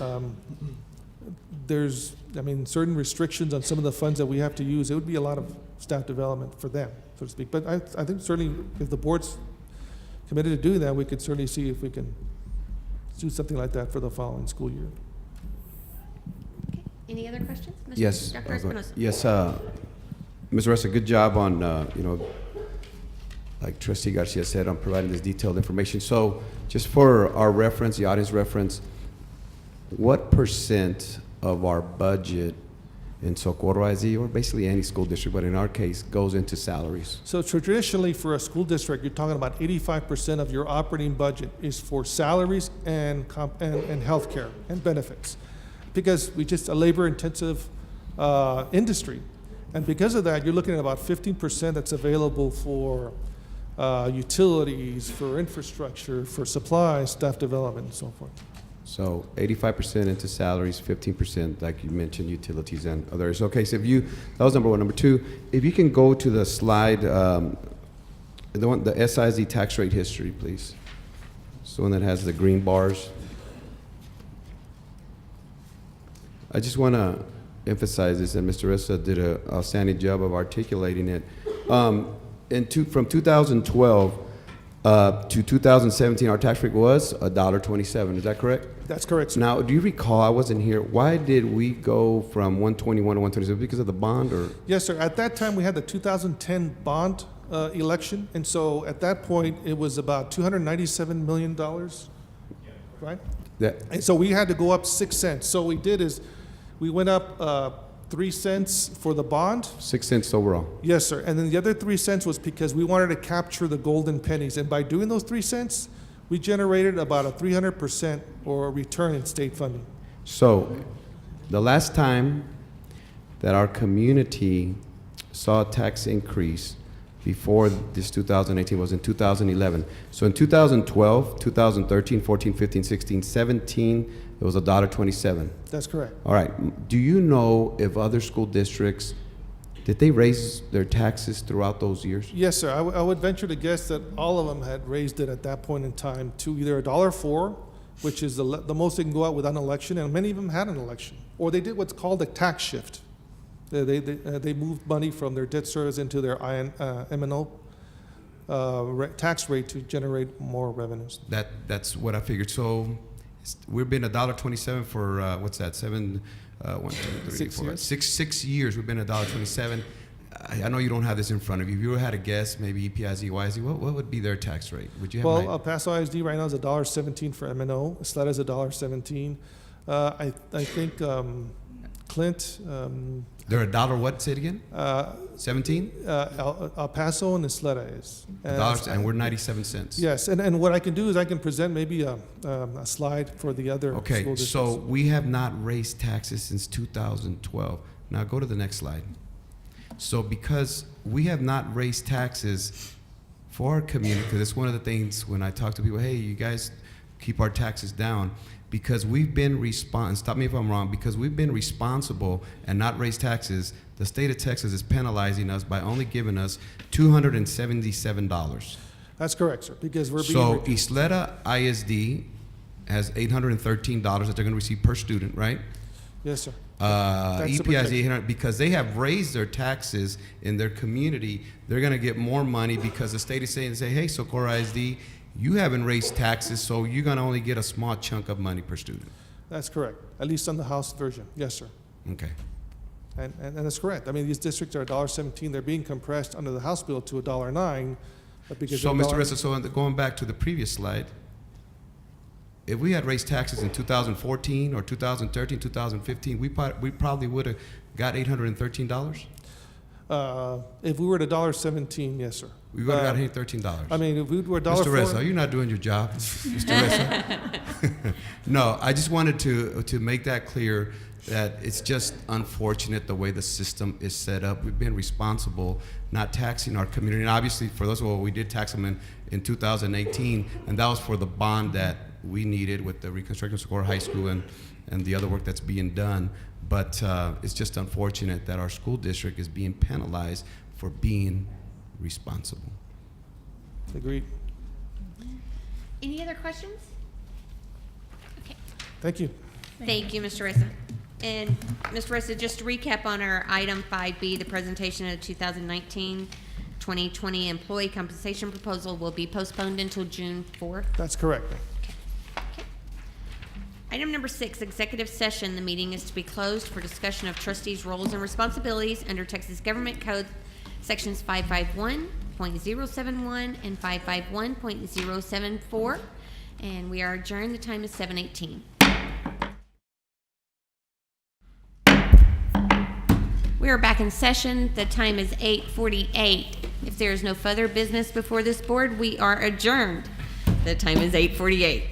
there's, I mean, certain restrictions on some of the funds that we have to use. It would be a lot of staff development for them, so to speak. But I think certainly if the board's committed to doing that, we could certainly see if we can do something like that for the following school year. Okay. Any other questions? Mr. Yes. Dr. Espinosa? Yes, Ms. Ressa, good job on, like Trustee Garcia said, on providing this detailed information. So just for our reference, the audience reference, what % of our budget in Socorro ISD, or basically any school district, but in our case, goes into salaries? So traditionally for a school district, you're talking about 85% of your operating budget is for salaries and healthcare and benefits, because we just a labor-intensive industry. And because of that, you're looking at about 15% that's available for utilities, for infrastructure, for supplies, staff development, and so forth. So 85% into salaries, 15%, like you mentioned, utilities and others. Okay, so that was number one. Number two, if you can go to the slide, the SISD tax rate history, please. It's the one that has the green bars. I just want to emphasize this, and Mr. Ressa did an outstanding job of articulating it. From 2012 to 2017, our tax rate was $1.27. Is that correct? That's correct, sir. Now, do you recall, I wasn't here, why did we go from 121 to 127? Because of the bond, or? Yes, sir. At that time, we had the 2010 bond election, and so at that point, it was about $297 million, right? And so we had to go up 6 cents. So what we did is we went up 3 cents for the bond. 6 cents overall. Yes, sir. And then the other 3 cents was because we wanted to capture the golden pennies. And by doing those 3 cents, we generated about a 300% or a return in state funding. So, the last time that our community saw a tax increase before this 2018 was in 2011. So in 2012, 2013, 14, 15, 16, 17, it was $1.27. That's correct. All right. Do you know if other school districts, did they raise their taxes throughout those years? Yes, sir. I would venture to guess that all of them had raised it at that point in time to either $1.04, which is the most they can go out without an election, and many of them had an election. Or they did what's called a tax shift. They moved money from their debt service into their M&O tax rate to generate more revenues. That's what I figured. So we've been $1.27 for what's that? 6 years. We've been $1.27. I know you don't have this in front of you. If you had a guess, maybe EPIZ, YZ, what would be their tax rate? Would you have? Well, El Paso ISD right now is $1.17 for M&O. Sleta is $1.17. I think Clint. They're $1 what? Say it again. 17. El Paso and Sleta is. And we're 97 cents. Yes, and what I can do is I can present maybe a slide for the other school Okay, districts. so we have not raised taxes since 2012. Now go to the next slide. So because we have not raised taxes for our community, because it's one of the things when I talk to people, hey, you guys keep our taxes down, because we've been stop me if I'm wrong, because we've been responsible and not raised taxes, the state of Texas is penalizing us by only giving us $277. That's correct, sir, because we're being... So Isleta ISD has $813 that they're going to receive per student, right? Yes, sir. EPIZ, 800, because they have raised their taxes in their community, they're going to get more money because the state is saying, hey, Socorro ISD, you haven't raised taxes, so you're going to only get a small chunk of money per student. That's correct, at least on the House version. Yes, sir. Okay. And that's correct. I mean, these districts are $1.17. They're being compressed under the House bill to $1.09. Because so, Mr. Ressa, so going back to the previous slide, if we had raised taxes in 2014 or 2013, 2015, we probably would have got $813? If we were at $1.17, yes, sir. We would have got $813. I mean, if we were Mr. Ressa, you're not doing your job, Mr. Ressa. No, I just wanted to make that clear that it's just unfortunate the way the system is set up. We've been responsible not taxing our community. And obviously, for those of us, we did tax them in 2018, and that was for the bond that we needed with the reconstruction of Socorro High School and the other work that's being done. But it's just unfortunate that our school district is being penalized for being responsible. Agreed. Any other questions? Okay. Thank you. Thank you, Mr. Ressa. And Mr. Ressa, just to recap on our item 5B, the presentation of the 2019-2020 employee compensation proposal will be postponed until June 4th. That's correct. Okay. Item number 6, executive session. The meeting is to be closed for discussion of trustees' roles and responsibilities under Texas Government Code Sections 551.071 and 551.074. And we are adjourned. The time is 7:18. We are back in session. The time is 8:48. If there is no further business before this board, we are adjourned. The time is 8:48.